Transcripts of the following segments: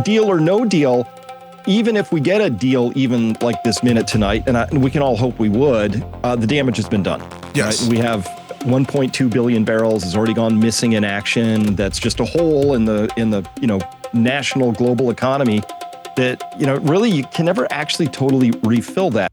Deal or no deal, even if we get a deal even like this minute tonight, and we can all hope we would, the damage has been done. Yes. Right? We have 1.2 billion barrels has already gone missing in action. That's just a hole in the national global economy that, really you can never actually totally refill that.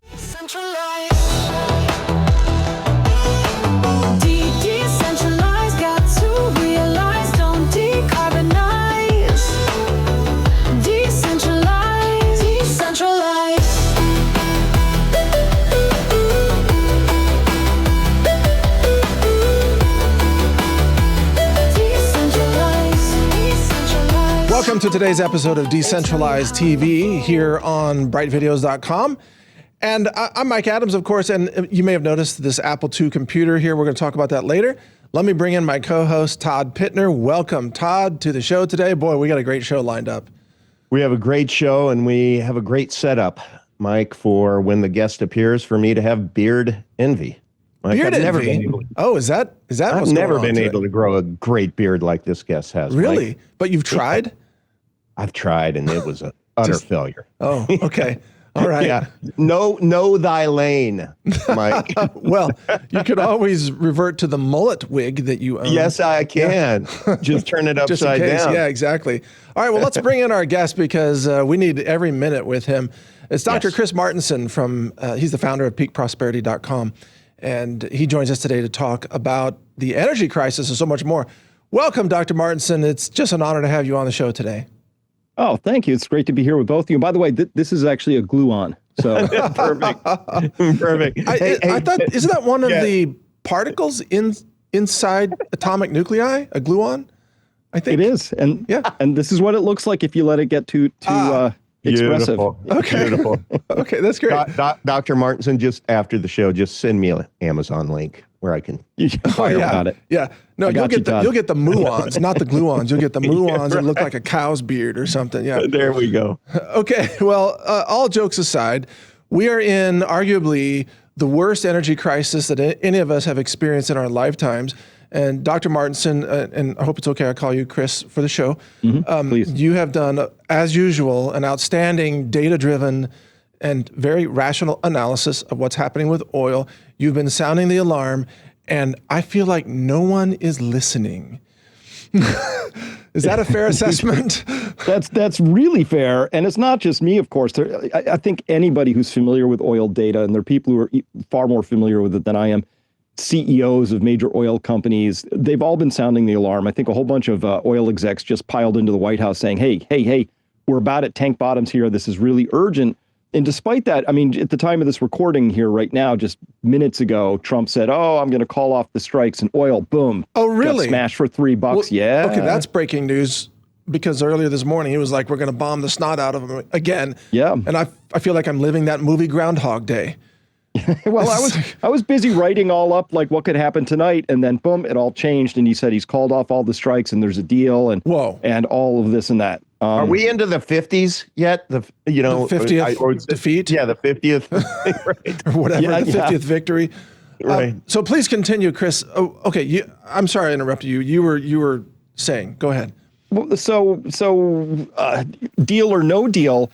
Welcome to today's episode of Decentralized TV here on brightvideos.com. And I'm Mike Adams, of course, and you may have noticed this Apple II computer here. We're going to talk about that later. Let me bring in my co-host, Todd Pittner. Welcome, Todd, to the show today. Boy, we got a great show lined up. We have a great show, and we have a great setup, Mike, for when the guest appears, for me to have beard envy. Mike, Beard I've never envy? been able to, Oh, is that I've what's never going on been today? able to grow a great beard like this guest has. Really? Mike. But you've tried? I've tried, and it was an utter failure. Oh, okay. All right. Yeah. Know thy lane, Mike. Well, you could always revert to the mullet wig that you own. Yes, I can. Just turn it Just in upside case. down. Yeah, exactly. All right, well, let's bring in our guest because we need every minute with him. It's Dr. Yes. Chris Martenson from, he's the founder of peakprosperity.com, and he joins us today to talk about the energy crisis and so much more. Welcome, Dr. Martenson. It's just an honor to have you on the show today. Oh, thank you. It's great to be here with both of you. And by the way, this is actually a glue-on. So Perfect. Perfect. I thought, isn't that one of the particles inside atomic nuclei, a gluon? I think it is. And yeah. And this is what it looks like if you let it get too expressive. Beautiful. Okay. Beautiful. Okay, that's great. Dr. Martenson, just after the show, just send me an Amazon link where I can Fire yeah. about it. Yeah. No, I you'll got you, get the Todd. you'll get the muons, not the gluons. You'll get the muons that look right. like a cow's beard or something. Yeah. There we go. Okay. Well, all jokes aside, we are in arguably the worst energy crisis that any of us have experienced in our lifetimes. And Dr. Martenson, and I hope it's okay I call you Chris for the show. Please. You have done, as usual, an outstanding data-driven and very rational analysis of what's happening with oil. You've been sounding the alarm, and I feel like no one is listening. Is that a fair assessment? That's really fair. And it's not just me, of course. I think anybody who's familiar with oil data, and there are people who are far more familiar with it than I am, CEOs of major oil companies, they've all been sounding the alarm. I think a whole bunch of oil execs just piled into the White House saying, hey, we're about at tank bottoms here. This is really urgent. And despite that, I mean, at the time of this recording here right now, just minutes ago, Trump said, I'm going to call off the strikes, and oil, boom. Oh, really? Got smashed for $3. Well, yeah. Okay, that's breaking news because earlier this morning he was like, we're going to bomb the snot out of them again. Yeah. And I feel like I'm living that movie Groundhog Day. Well, I was busy writing all up like what could happen tonight, and then boom, it all changed. And he said he's called off all the strikes, and there's a deal, and Whoa. and all of this and that. Are we into the 50s yet? The 50th defeat? Yeah, the 50th. Right. Or whatever, Yeah, the 50th victory. Right. So please continue, Chris. Oh, okay, I'm sorry I interrupted you. You were saying, go ahead. Well, so deal or no deal,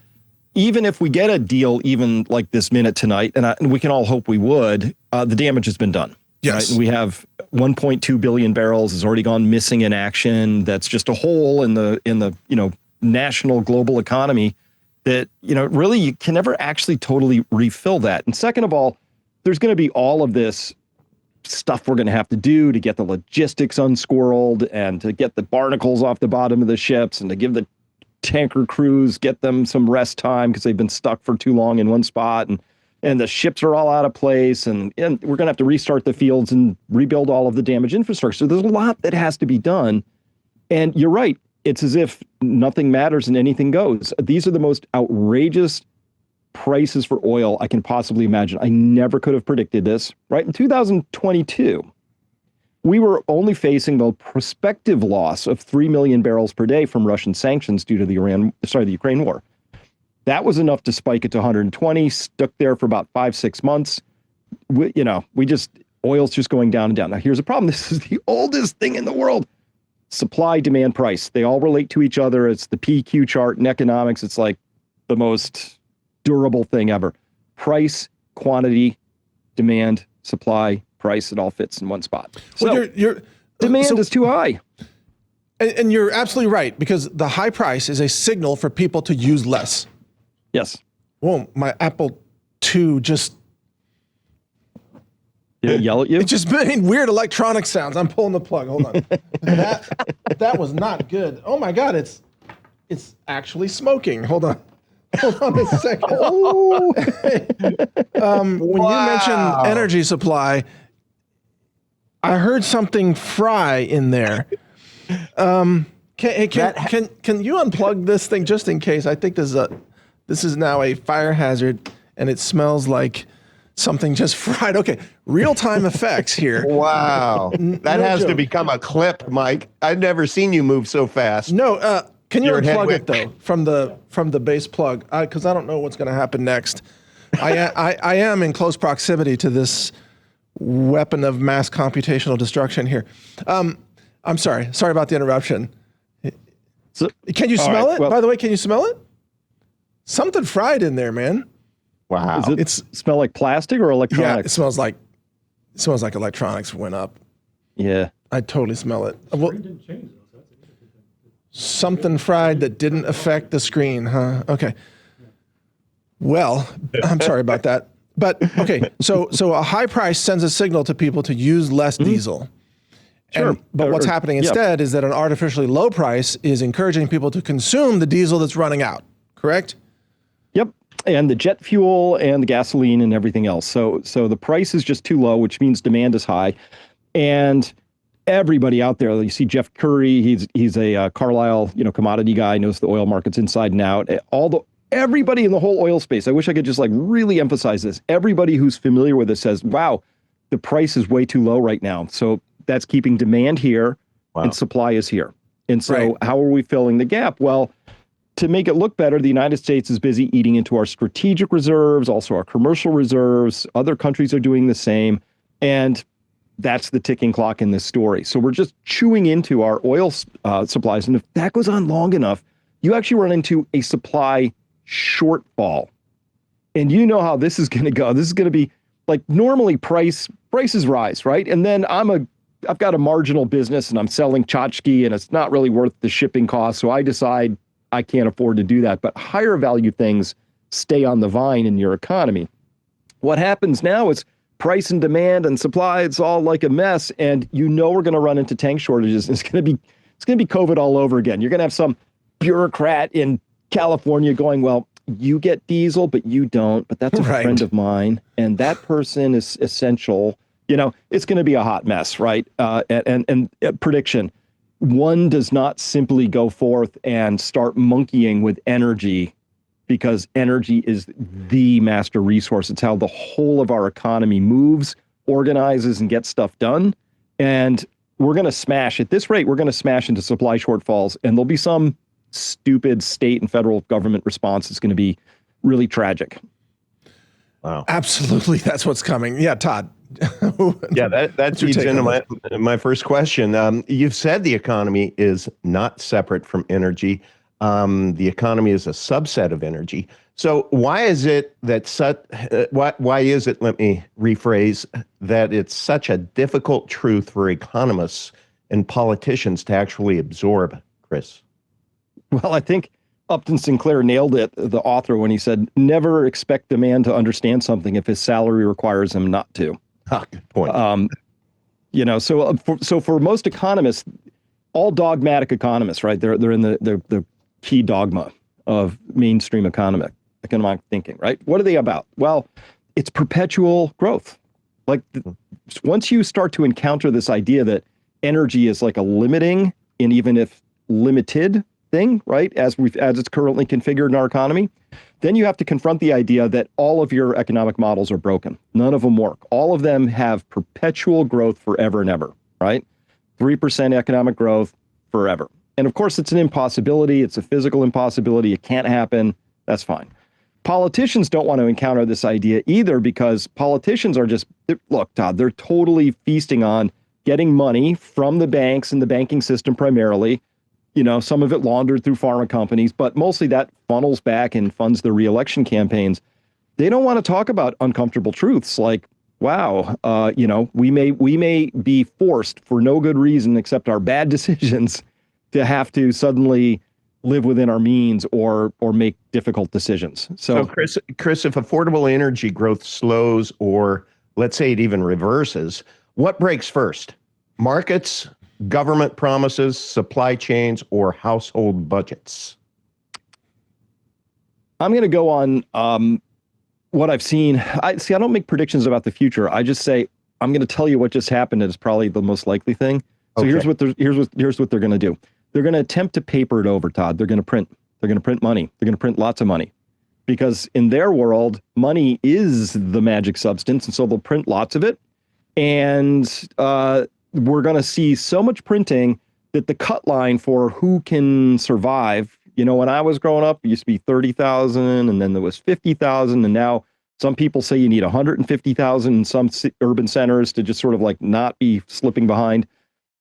even if we get a deal even like this minute tonight, and we can all hope we would, the damage has been done. Yes. Right? We have 1.2 billion barrels has already gone missing in action. That's just a hole in the national global economy that, really you can never actually totally refill that. And second of all, there's going to be all of this stuff we're going to have to do to get the logistics unsquirreled and to get the barnacles off the bottom of the ships and to give the tanker crews, get them some rest time because they've been stuck for too long in one spot. And the ships are all out of place, and we're going to have to restart the fields and rebuild all of the damaged infrastructure. So there's a lot that has to be done. And you're right. It's as if nothing matters and anything goes. These are the most outrageous prices for oil I can possibly imagine. I never could have predicted this, right? In 2022, we were only facing the prospective loss of 3 million barrels per day from Russian sanctions due to the Ukraine war. That was enough to spike it to 120, stuck there for about 5-6 months. Oil's just going down and down. Now, here's the problem. This is the oldest thing in the world. supply, demand, price. They all relate to each other. It's the PQ chart in economics. It's like the most durable thing ever. Price, quantity, demand, supply, price, it all fits in one spot. So well, demand is too high. And you're absolutely right, because the high price is a signal for people to use less. Yes. Whoa, my Apple II just... Did it yell at you? It just made weird electronic sounds. I'm pulling the plug. Hold on. that was not good. Oh my God, it's actually smoking. Hold on a second. Oh. When you mentioned energy supply, I heard something fry in there. Can you unplug this thing just in case? I think this is now a fire hazard, and it smells like something just fried. Okay, real-time effects here. Wow, that has to become a clip, Mike. I've never seen you move so fast. No, can you unplug it though from the base plug? Because I don't know what's going to happen next. I am in close proximity to this weapon of mass computational destruction here. I'm sorry about the interruption. So, can you smell it? Well, by the way, can you smell it? Something fried in there, man. Wow. Does it smell like plastic or electronics? Yeah, it smells like electronics went up. Yeah. I totally smell it. Well, something fried that didn't affect the screen, huh? Okay. Well, I'm sorry about that. But okay, so a high price sends a signal to people to use less diesel. Sure. But what's happening instead is that an artificially low price is encouraging people to consume the diesel that's running out, correct? Yep. And the jet fuel and the gasoline and everything else. So the price is just too low, which means demand is high. And everybody out there, you see Jeff Curry, he's a Carlisle, commodity guy, knows the oil markets inside and out. Everybody in the whole oil space, I wish I could just really emphasize this. Everybody who's familiar with it says, wow, the price is way too low right now. So that's keeping demand here and supply is here. And so how are we filling the gap? Well, to make it look better, the United States is busy eating into our strategic reserves, also our commercial reserves. Other countries are doing the same. And that's the ticking clock in this story. So we're just chewing into our oil supplies. And if that goes on long enough, you actually run into a supply shortfall. And you know how this is going to go. This is going to be like normally prices rise, right? And then I've got a marginal business and I'm selling tchotchke and it's not really worth the shipping cost. So I decide I can't afford to do that. But higher value things stay on the vine in your economy. What happens now is price and demand and supply, it's all like a mess. And we're going to run into tank shortages. It's going to be COVID all over again. You're going to have some bureaucrat in California going, well, you get diesel, but you don't. But that's a friend of mine. And that person is essential. It's going to be a hot mess, right? And prediction, one does not simply go forth and start monkeying with energy because energy is the master resource. It's how the whole of our economy moves, organizes, and gets stuff done. And we're going to smash, at this rate, we're going to smash into supply shortfalls. And there'll be some stupid state and federal government response that's going to be really tragic. Wow. Absolutely. That's what's coming. Yeah, Todd. Yeah, that feeds into my first question. You've said the economy is not separate from energy. The economy is a subset of energy. So why is it that why is it, let me rephrase, that it's such a difficult truth for economists and politicians to actually absorb, Chris? Well, I think Upton Sinclair nailed it, the author, when he said, never expect the man to understand something if his salary requires him not to. Good point. So for most economists, all dogmatic economists, right? They're in the key dogma of mainstream economic thinking, right? What are they about? Well, it's perpetual growth. Once you start to encounter this idea that energy is like a limiting and even if limited thing, right? As it's currently configured in our economy, then you have to confront the idea that all of your economic models are broken. None of them work. All of them have perpetual growth forever and ever, right? 3% economic growth forever. And of course, it's an impossibility. It's a physical impossibility. It can't happen. That's fine. Politicians don't want to encounter this idea either because politicians are look, Todd, they're totally feasting on getting money from the banks and the banking system primarily. Some of it laundered through pharma companies, but mostly that funnels back and funds their reelection campaigns. They don't want to talk about uncomfortable truths like, wow, we may be forced for no good reason except our bad decisions to have to suddenly live within our means or make difficult decisions. So Chris, if affordable energy growth slows, or let's say it even reverses, what breaks first? Markets, government promises, supply chains, or household budgets? I'm going to go on what I've seen. I don't make predictions about the future. I just say I'm going to tell you what just happened, and it's probably the most likely thing. So Okay. here's what they're going to do. They're going to attempt to paper it over, Todd. They're going to print money. They're going to print lots of money, because in their world, money is the magic substance, and so they'll print lots of it. And we're going to see so much printing that the cut line for who can survive, when I was growing up, it used to be 30,000, and then there was 50,000, and now some people say you need 150,000 in some urban centers to just sort of like not be slipping behind.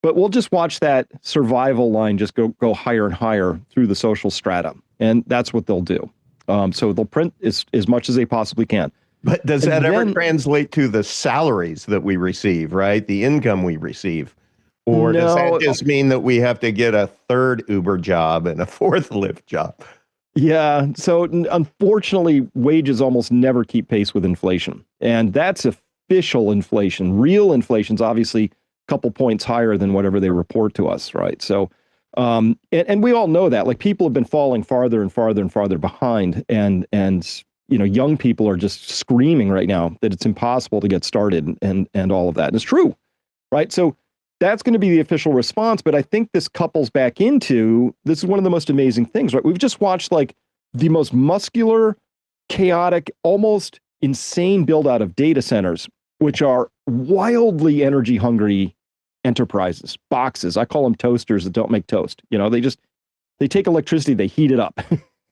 But we'll just watch that survival line just go higher and higher through the social strata, and that's what they'll do. So they'll print as much as they possibly can. But does that ever translate to the salaries that we receive, right? The income we receive? Or does that just mean that we have to get a third Uber job and a fourth Lyft job? Yeah. So unfortunately, wages almost never keep pace with inflation. And that's official inflation. Real inflation's obviously a couple points higher than whatever they report to us, right? So, and we all know that. Like, people have been falling farther and farther and farther behind. And young people are just screaming right now that it's impossible to get started and all of that. And it's true, right? So that's going to be the official response. But I think this couples back into, this is one of the most amazing things, right? We've just watched like the most muscular, chaotic, almost insane build out of data centers, which are wildly energy hungry enterprises, boxes. I call them toasters that don't make toast. They take electricity, they heat it up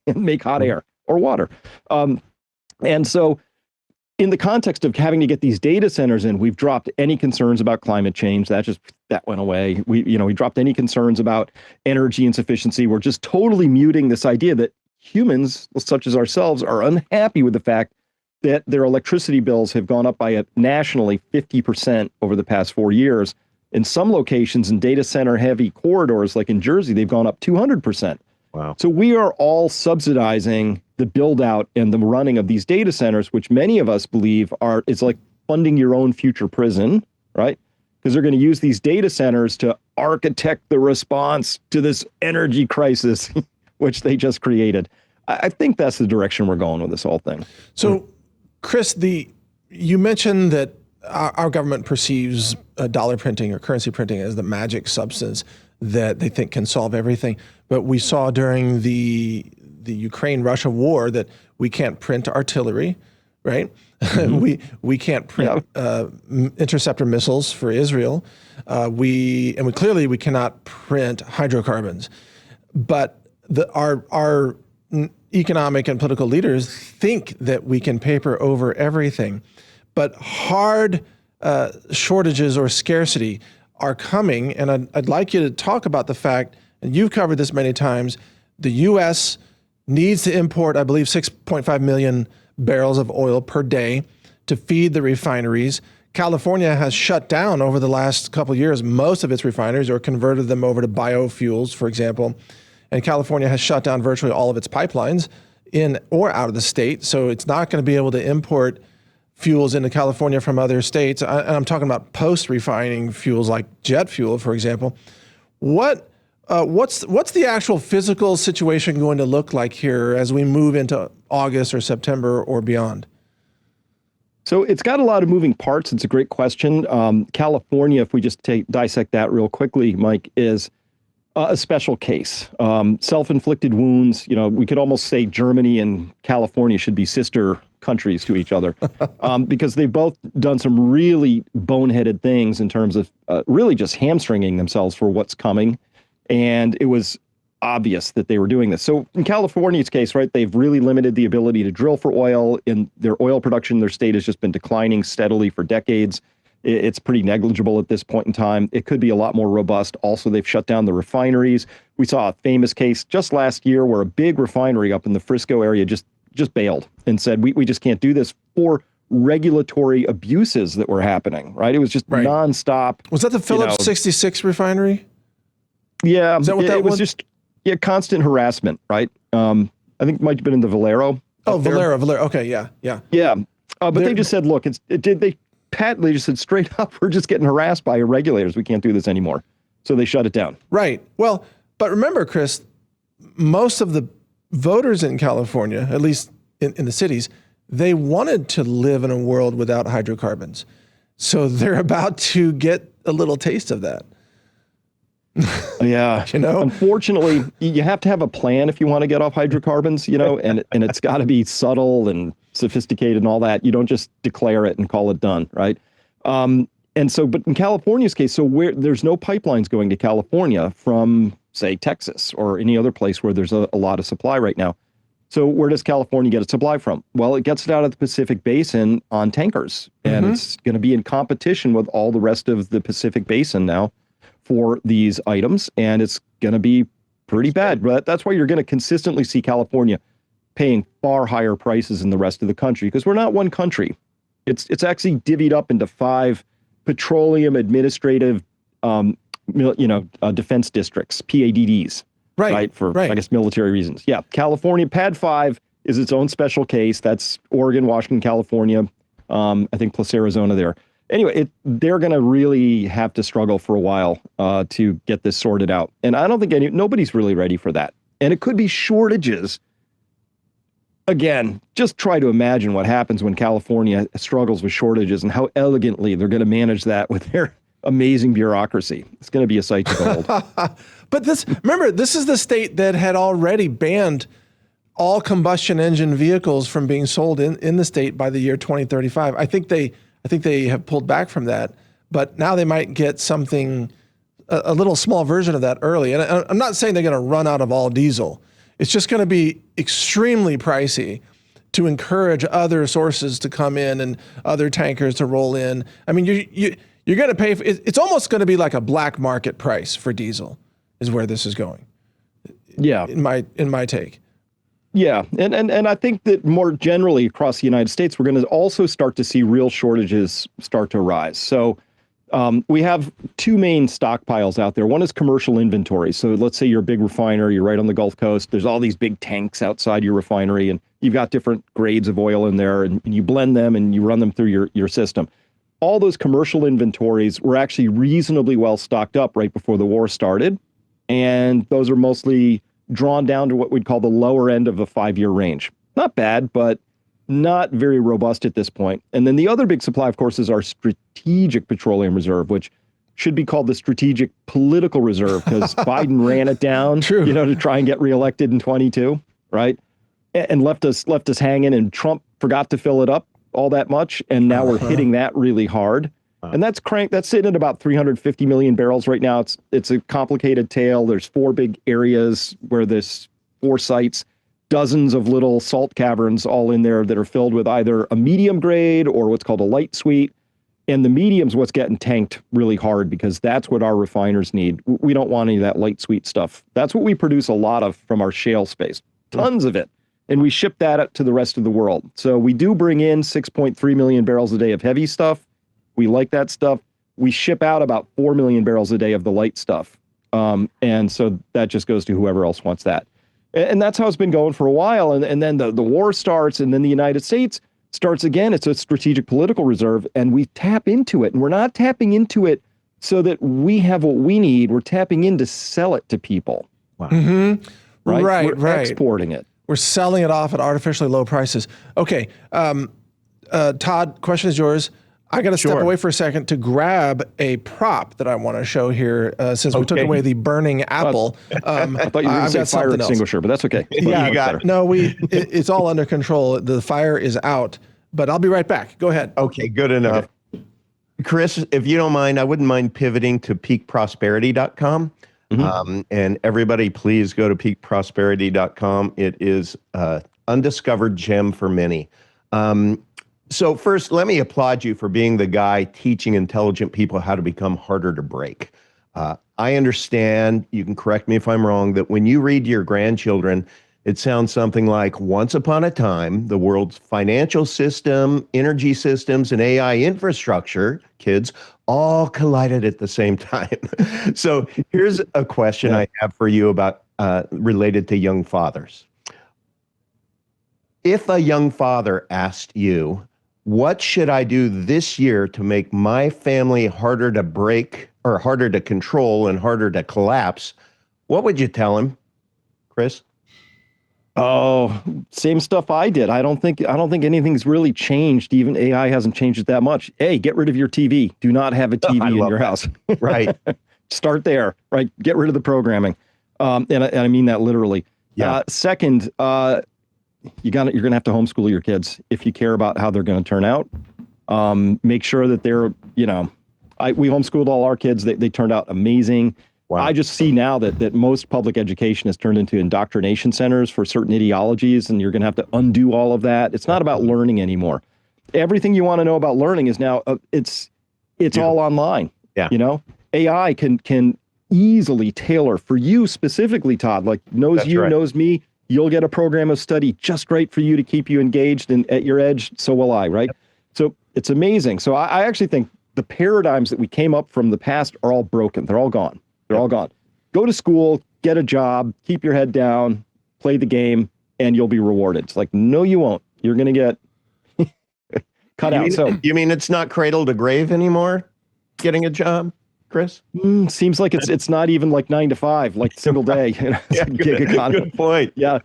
and make hot air or water. And so in the context of having to get these data centers in, we've dropped any concerns about climate change. That went away. We dropped any concerns about energy insufficiency. We're just totally muting this idea that humans, such as ourselves, are unhappy with the fact that their electricity bills have gone up by nationally 50% over the past 4 years. In some locations in data center heavy corridors, like in Jersey, they've gone up 200%. Wow. So we are all subsidizing the build out and the running of these data centers, which many of us believe is like funding your own future prison, right? Because they're going to use these data centers to architect the response to this energy crisis, which they just created. I think that's the direction we're going with this whole thing. So, Chris, you mentioned that our government perceives dollar printing or currency printing as the magic substance that they think can solve everything. But we saw during the Ukraine-Russia war that we can't print artillery, right? Mm-hmm. we can't print interceptor missiles for Israel. We clearly cannot print hydrocarbons. But our economic and political leaders think that we can paper over everything. But hard shortages or scarcity are coming, and I'd like you to talk about the fact, and you've covered this many times, the U.S. needs to import, I believe, 6.5 million barrels of oil per day to feed the refineries. California has shut down over the last couple of years most of its refineries or converted them over to biofuels, for example. And California has shut down virtually all of its pipelines in or out of the state, so it's not going to be able to import fuels into California from other states. And I'm talking about post-refining fuels like jet fuel, for example. What's the actual physical situation going to look like here as we move into August or September or beyond? So it's got a lot of moving parts. It's a great question. California, if we just dissect that real quickly, Mike, is a special case. Self-inflicted wounds. We could almost say Germany and California should be sister countries to each other, because they've both done some really boneheaded things in terms of really just hamstringing themselves for what's coming. And it was obvious that they were doing this. So in California's case, right, they've really limited the ability to drill for oil. In their oil production, their state has just been declining steadily for decades. It's pretty negligible at this point in time. It could be a lot more robust. Also, they've shut down the refineries. We saw a famous case just last year where a big refinery up in the Frisco area just bailed and said, we just can't do this for regulatory abuses that were happening, right? It was just nonstop. Was that the Phillips 66 refinery? Yeah. Is that what that was? Just constant harassment, right? I think it might have been in the Valero. Oh, Valero. Okay, yeah. Yeah. But they just said, look, they patently just said straight up, we're just getting harassed by your regulators. We can't do this anymore. So they shut it down. Right. Well, but remember, Chris, most of the voters in California, at least in the cities, they wanted to live in a world without hydrocarbons. So they're about to get a little taste of that. Yeah. Unfortunately, you have to have a plan if you want to get off hydrocarbons, and it's got to be subtle and sophisticated and all that. You don't just declare it and call it done, right? But in California's case, there's no pipelines going to California from, say, Texas or any other place where there's a lot of supply right now. So where does California get its supply from? Well, it gets it out of the Pacific Basin on tankers, and it's going to be in competition with all the rest of the Pacific Basin now for these items, and it's going to be pretty bad. But that's why you're going to consistently see California paying far higher prices than the rest of the country, because we're not one country. It's actually divvied up into 5 petroleum administrative, defense districts, PADDs. Right. For, I guess, military reasons. Yeah. California, PAD 5 is its own special case. That's Oregon, Washington, California, I think plus Arizona there. Anyway, they're going to really have to struggle for a while to get this sorted out. And I don't think nobody's really ready for that. And it could be shortages. Again, just try to imagine what happens when California struggles with shortages and how elegantly they're going to manage that with their amazing bureaucracy. It's going to be a sight to behold. But remember, this is the state that had already banned all combustion engine vehicles from being sold in the state by the year 2035. I think they have pulled back from that, but now they might get something, a little small version of that early. And I'm not saying they're going to run out of all diesel. It's just going to be extremely pricey to encourage other sources to come in and other tankers to roll in. I mean, you're going to pay for it's almost going to be like a black market price for diesel is where this is going. Yeah. In my take. Yeah. And I think that more generally across the United States, we're going to also start to see real shortages start to rise. So we have 2 main stockpiles out there. One is commercial inventory. So let's say you're a big refiner, you're right on the Gulf Coast. There's all these big tanks outside your refinery, and you've got different grades of oil in there, and you blend them and you run them through your system. All those commercial inventories were actually reasonably well stocked up right before the war started. And those are mostly drawn down to what we'd call the lower end of the 5-year range. Not bad, but not very robust at this point. And then the other big supply, of course, is our strategic petroleum reserve, which should be called the strategic political reserve because Biden ran it down, to try and get reelected in 22, right? And left us hanging, and Trump forgot to fill it up all that much. And now we're hitting that really hard. And that's sitting at about 350 million barrels right now. It's a complicated tale. There's 4 big areas where there's 4 sites, dozens of little salt caverns all in there that are filled with either a medium grade or what's called a light sweet. And the medium's what's getting tanked really hard because that's what our refiners need. We don't want any of that light sweet stuff. That's what we produce a lot of from our shale space, tons of it. And we ship that up to the rest of the world. So we do bring in 6.3 million barrels a day of heavy stuff. We like that stuff. We ship out about 4 million barrels a day of the light stuff. And so that just goes to whoever else wants that. And that's how it's been going for a while. And then the war starts, and then the United States starts again. It's a strategic political reserve, and we tap into it. And we're not tapping into it so that we have what we need. We're tapping in to sell it to people. Wow. Mm-hmm. Right? We're exporting it. We're selling it off at artificially low prices. Okay. Todd, question is yours. I got to step away for a second to grab a prop that I want to show here since we took away the burning apple. I thought you were going to say fire extinguisher, but that's okay. Yeah, you got it. No, it's all under control. The fire is out, but I'll be right back. Go ahead. Okay, good enough. Okay. Chris, if you don't mind, I wouldn't mind pivoting to peakprosperity.com. Mm-hmm. And everybody, please go to peakprosperity.com. It is an undiscovered gem for many. So first, let me applaud you for being the guy teaching intelligent people how to become harder to break. I understand, you can correct me if I'm wrong, that when you read to your grandchildren, it sounds something like, once upon a time, the world's financial system, energy systems, and AI infrastructure, kids, all collided at the same time. So here's a question I have for you about related to young fathers. If a young father asked you, what should I do this year to make my family harder to break or harder to control and harder to collapse, what would you tell him, Chris? Oh, same stuff I did. I don't think anything's really changed. Even AI hasn't changed it that much. Hey, get rid of your TV. Do not have a TV in your house. Right. Start there. Right. Get rid of the programming. And I mean that literally. Yeah. Second, you're gonna have to homeschool your kids if you care about how they're going to turn out. Make sure that they're, we homeschooled all our kids. They turned out amazing. Wow. I just see now that most public education has turned into indoctrination centers for certain ideologies, and you're going to have to undo all of that. It's not about learning anymore. Everything you want to know about learning is now it's all online. Yeah. AI can easily tailor for you specifically, Todd. Like knows me. You'll get a program of study just right for you to keep you engaged and at your edge. So will I, right? Yep. So it's amazing. So I actually think the paradigms that we came up from the past are all broken. They're all gone. They're all gone. Go to school, get a job, keep your head down, play the game, and you'll be rewarded. It's like, no, you won't. You're going to get cut out. So you mean it's not cradle to grave anymore, getting a job, Chris? Seems like it's not even like 9 to 5, like single day. Yeah, gig economy. Good point. Yeah.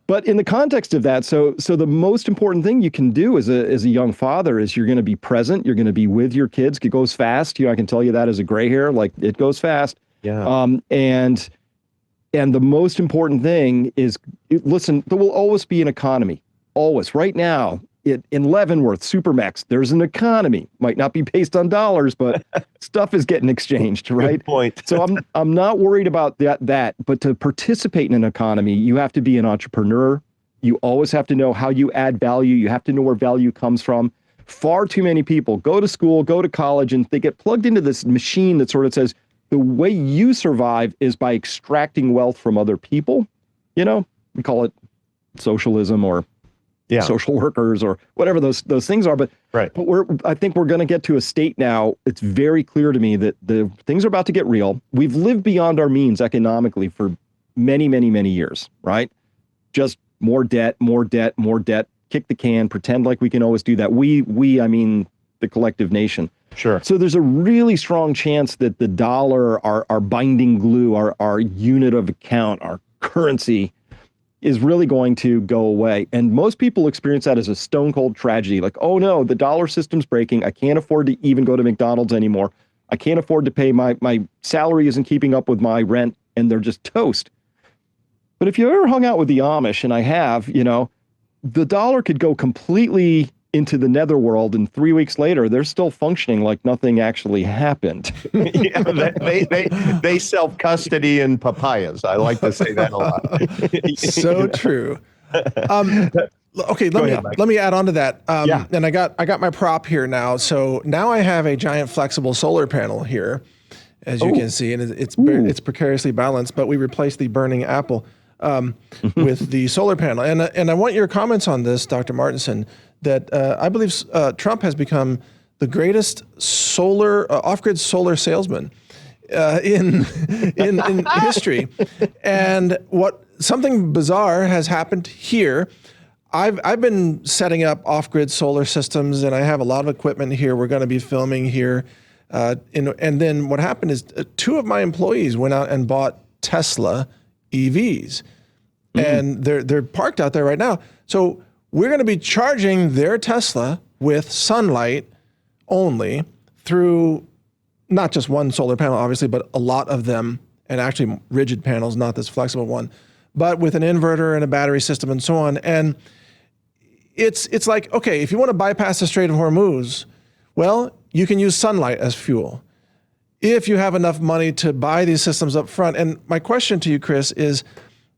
But in the context of that, so the most important thing you can do as a young father is you're going to be present. You're going to be with your kids. It goes fast. I can tell you that as a gray hair, like it goes fast. Yeah. And the most important thing is, listen, there will always be an economy. Always. Right now, in Leavenworth, Supermax, there's an economy. Might not be based on dollars, but stuff is getting exchanged, right? Good point. So I'm not worried about that. But to participate in an economy, you have to be an entrepreneur. You always have to know how you add value. You have to know where value comes from. Far too many people go to school, go to college, and they get plugged into this machine that sort of says, the way you survive is by extracting wealth from other people. We call it socialism or social workers or whatever those things are. But right. But I think we're going to get to a state now. It's very clear to me that the things are about to get real. We've lived beyond our means economically for many, many, many years, right? Just more debt, more debt, more debt. Kick the can, pretend like we can always do that. I mean the collective nation. Sure. So there's a really strong chance that the dollar, our binding glue, our unit of account, our currency is really going to go away. And most people experience that as a stone cold tragedy. Like, oh no, the dollar system's breaking. I can't afford to even go to McDonald's anymore. I can't afford to pay my salary isn't keeping up with my rent, and they're just toast. But if you ever hung out with the Amish, and I have, the dollar could go completely into the netherworld, and 3 weeks later, they're still functioning like nothing actually happened. Yeah, they self-custody in papayas. I like to say that a lot. So true. Okay, let me add on to that. And I got my prop here now. So now I have a giant flexible solar panel here, as you can see, and it's precariously balanced. But we replaced the burning apple with the solar panel. And I want your comments on this, Dr. Martenson. That I believe Trump has become the greatest off-grid solar salesman in history. And something bizarre has happened here. I've been setting up off-grid solar systems, and I have a lot of equipment here. We're going to be filming here, and then what happened is 2 of my employees went out and bought Tesla EVs, and they're parked out there right now. So we're going to be charging their Tesla with sunlight only through not just one solar panel, obviously, but a lot of them, and actually rigid panels, not this flexible one, but with an inverter and a battery system and so on. And it's like, okay, if you want to bypass the Strait of Hormuz, well, you can use sunlight as fuel if you have enough money to buy these systems up front. And my question to you, Chris, is,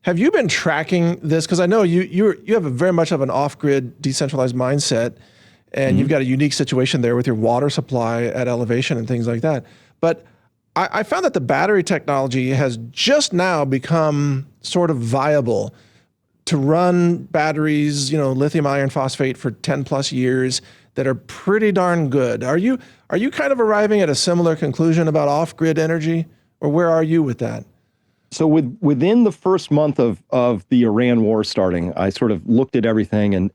have you been tracking this? Because I know you have a very much of an off-grid, decentralized mindset, and you've got a unique situation there with your water supply at elevation and things like that. But I found that the battery technology has just now become sort of viable to run batteries, lithium iron phosphate for 10 plus years that are pretty darn good. Are you kind of arriving at a similar conclusion about off-grid energy, or where are you with that? So within the first month of the Iran war starting, I sort of looked at everything, and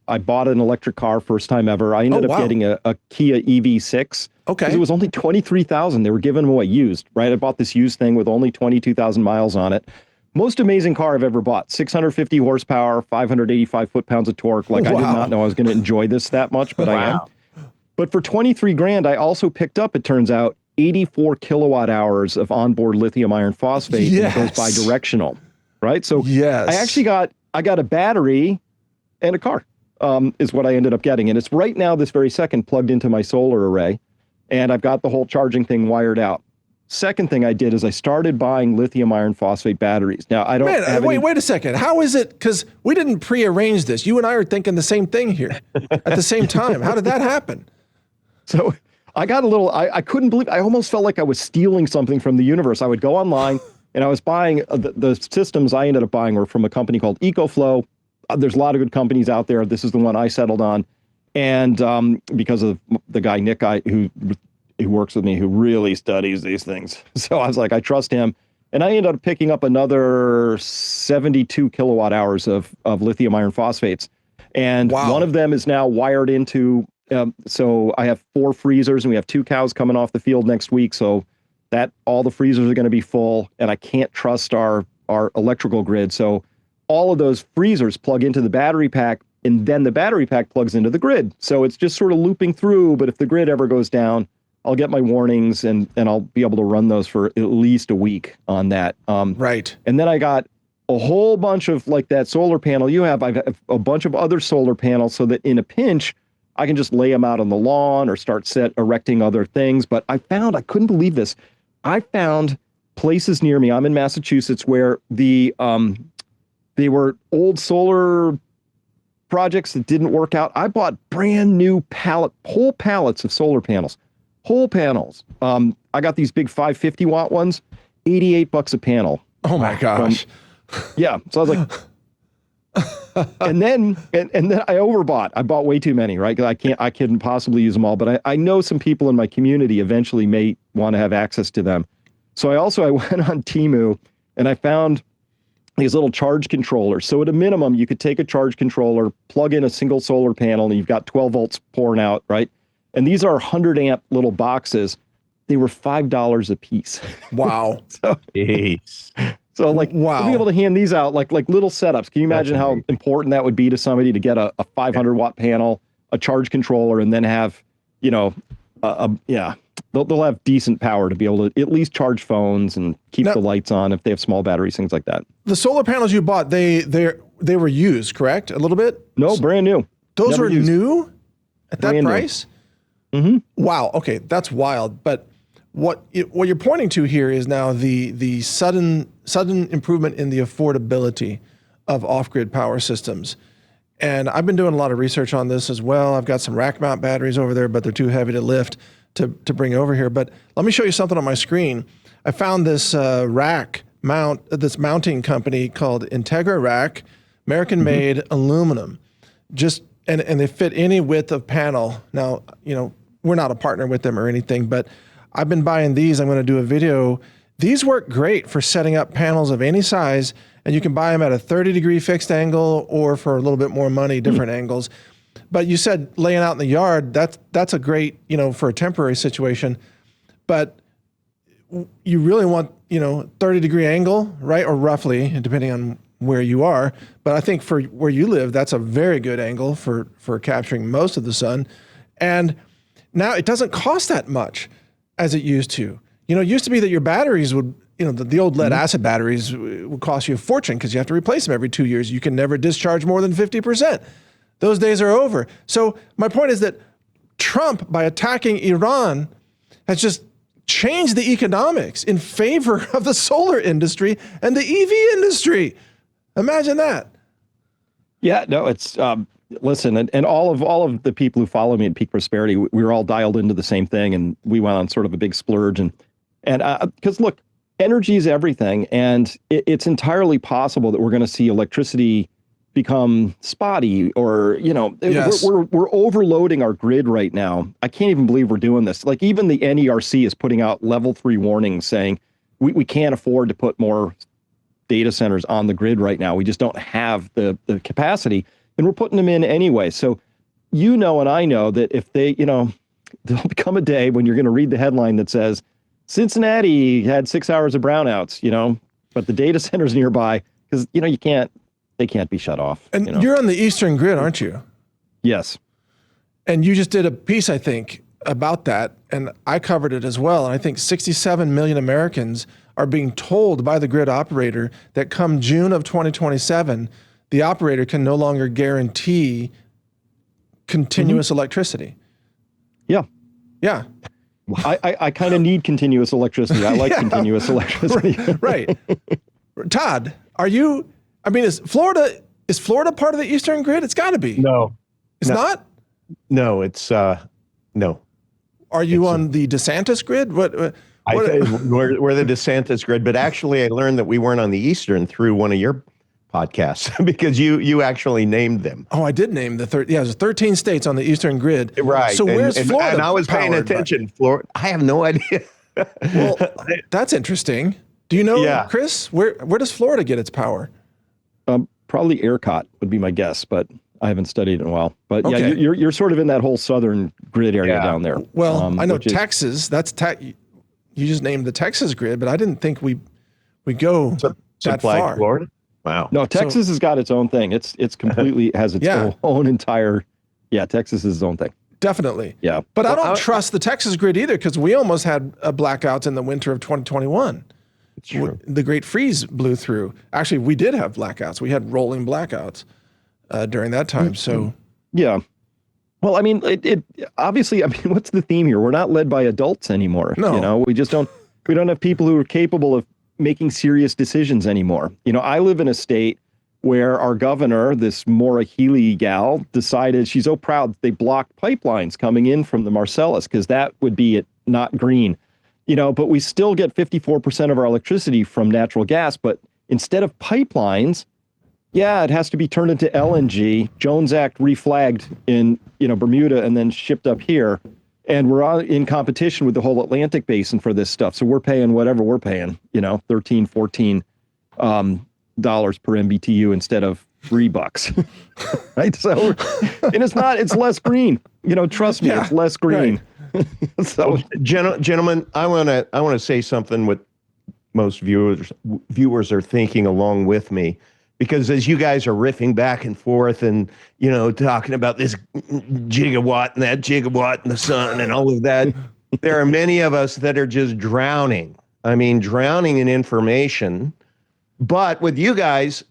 I bought an electric car, first time ever. I ended up getting a Kia EV6. Okay. 'Cause it was only 23,000. They were giving them away used, right? I bought this used thing with only 22,000 miles on it. Most amazing car I've ever bought. 650 horsepower, 585 foot-pounds of torque. Like, I did not know I was going to enjoy this that much, but I am. But for 23 grand, I also picked up, it turns out, 84 kilowatt hours of onboard lithium iron phosphate. Yes. And it goes bidirectional, right? So yes. I actually got a battery and a car, is what I ended up getting. And it's right now, this very second, plugged into my solar array. And I've got the whole charging thing wired out. Second thing I did is I started buying lithium iron phosphate batteries. Now, I don't wait a second. How is it? Because we didn't prearrange this. You and I are thinking the same thing here at the same time. How did that happen? So I got a little, I couldn't believe, I almost felt like I was stealing something from the universe. I would go online and I was buying, the systems I ended up buying were from a company called EcoFlow. There's a lot of good companies out there. This is the one I settled on. And because of the guy, Nick, who works with me, who really studies these things. So I was like, I trust him. And I ended up picking up another 72 kilowatt hours of lithium iron phosphates. And one of them is now wired into, so I have 4 freezers and we have 2 cows coming off the field next week. So that all the freezers are going to be full, and I can't trust our electrical grid. So all of those freezers plug into the battery pack, and then the battery pack plugs into the grid. So it's just sort of looping through. But if the grid ever goes down, I'll get my warnings and I'll be able to run those for at least a week on that. Right. And then I got a whole bunch of, like that solar panel you have, I've got a bunch of other solar panels so that in a pinch, I can just lay them out on the lawn or start erecting other things. But I couldn't believe this. I found places near me, I'm in Massachusetts, where they were old solar projects that didn't work out. I bought brand new whole pallets of solar panels. Whole panels. I got these big 550 watt ones, $88 a panel. Oh my gosh. Yeah. So I was like, and then I overbought. I bought way too many, right? Because I couldn't possibly use them all. But I know some people in my community eventually may want to have access to them. So I went on Temu and I found these little charge controllers. So at a minimum, you could take a charge controller, plug in a single solar panel, and you've got 12 volts pouring out, right? And these are 100 amp little boxes. They were $5 a piece. Wow. So like, to be able to hand these out like little setups. Can you imagine how important that would be to somebody to get a 500 watt panel, a charge controller, and then have, they'll have decent power to be able to at least charge phones and keep the lights on if they have small batteries, things like that. The solar panels you bought, they were used, correct? A little bit? No, brand new. Those are new at that price? Mm-hmm. Wow. Okay, that's wild. But what you're pointing to here is now the sudden improvement in the affordability of off-grid power systems. And I've been doing a lot of research on this as well. I've got some rack mount batteries over there, but they're too heavy to lift to bring over here. But let me show you something on my screen. I found this this mounting company called Integra Rack, American-made aluminum. And they fit any width of panel. Now, we're not a partner with them or anything, but I've been buying these. I'm going to do a video. These work great for setting up panels of any size, and you can buy them at a 30-degree fixed angle or for a little bit more money, different angles. But you said laying out in the yard, that's a great, for a temporary situation. But you really want, 30-degree angle, right? Or roughly, depending on where you are. But I think for where you live, that's a very good angle for capturing most of the sun. And now it doesn't cost that much as it used to. It used to be that your batteries would, the old lead acid batteries would cost you a fortune because you have to replace them every 2 years. You can never discharge more than 50%. Those days are over. So my point is that Trump, by attacking Iran, has just changed the economics in favor of the solar industry and the EV industry. Imagine that. Yeah, no, it's Listen, and all of the people who follow me at Peak Prosperity, we were all dialed into the same thing, and we went on sort of a big splurge. And because look, energy is everything, and it's entirely possible that we're going to see electricity become spotty, or Yes. we're overloading our grid right now. I can't even believe we're doing this. Like, even the NERC is putting out level 3 warnings saying we can't afford to put more data centers on the grid right now. We just don't have the capacity, and we're putting them in anyway. So, and I know that if they, there'll become a day when you're going to read the headline that says Cincinnati had 6 hours of brownouts, but the data centers nearby, because, they can't be shut off. And you're on the Eastern Grid, aren't you? Yes. And you just did a piece, I think, about that, and I covered it as well. And I think 67 million Americans are being told by the grid operator that come June of 2027, the operator can no longer guarantee continuous electricity. Yeah. Yeah. I kind of need continuous electricity. I like continuous electricity. Right. Todd, is Florida part of the Eastern Grid? It's got to be. No. It's not? No, it's no. Are you on the DeSantis grid? We're the DeSantis grid, but actually I learned that we weren't on the Eastern through one of your podcasts because you actually named them. Oh, I did name there's 13 states on the Eastern Grid. Right. So where's Florida? And I was paying attention. Florida. I have no idea. Well, that's interesting. Do you know, Chris, where does Florida get its power? Probably ERCOT would be my guess, but I haven't studied it in a while. But Okay. yeah, you're sort of in that whole southern grid area down there. Well, I know Texas. You just named the Texas grid, but I didn't think we go that far. Florida? Wow. No, Texas has got its own thing. It's completely has its own entire. Yeah, Texas is its own thing. Definitely. Yeah. But I don't trust the Texas grid either, because we almost had blackouts in the winter of 2021. It's true. The Great Freeze blew through. Actually, we did have blackouts. We had rolling blackouts during that time. So, yeah. Well, it obviously, what's the theme here? We're not led by adults anymore. No. We don't have people who are capable of making serious decisions anymore. I live in a state where our governor, this Maura Healey gal, decided she's so proud they blocked pipelines coming in from the Marcellus, because that would be not green. But we still get 54% of our electricity from natural gas. But instead of pipelines, it has to be turned into LNG. Jones Act reflagged in Bermuda and then shipped up here. And we're in competition with the whole Atlantic basin for this stuff. So we're paying whatever we're paying, $13, $14 dollars per MBTU instead of $3. Right? So, and it's less green. Trust me, it's less green. Right. So, gentlemen, I want to say something what most viewers are thinking along with me, because as you guys are riffing back and forth and talking about this gigawatt and that gigawatt and the sun and all of that, there are many of us that are just drowning. Drowning in information. But with you guys,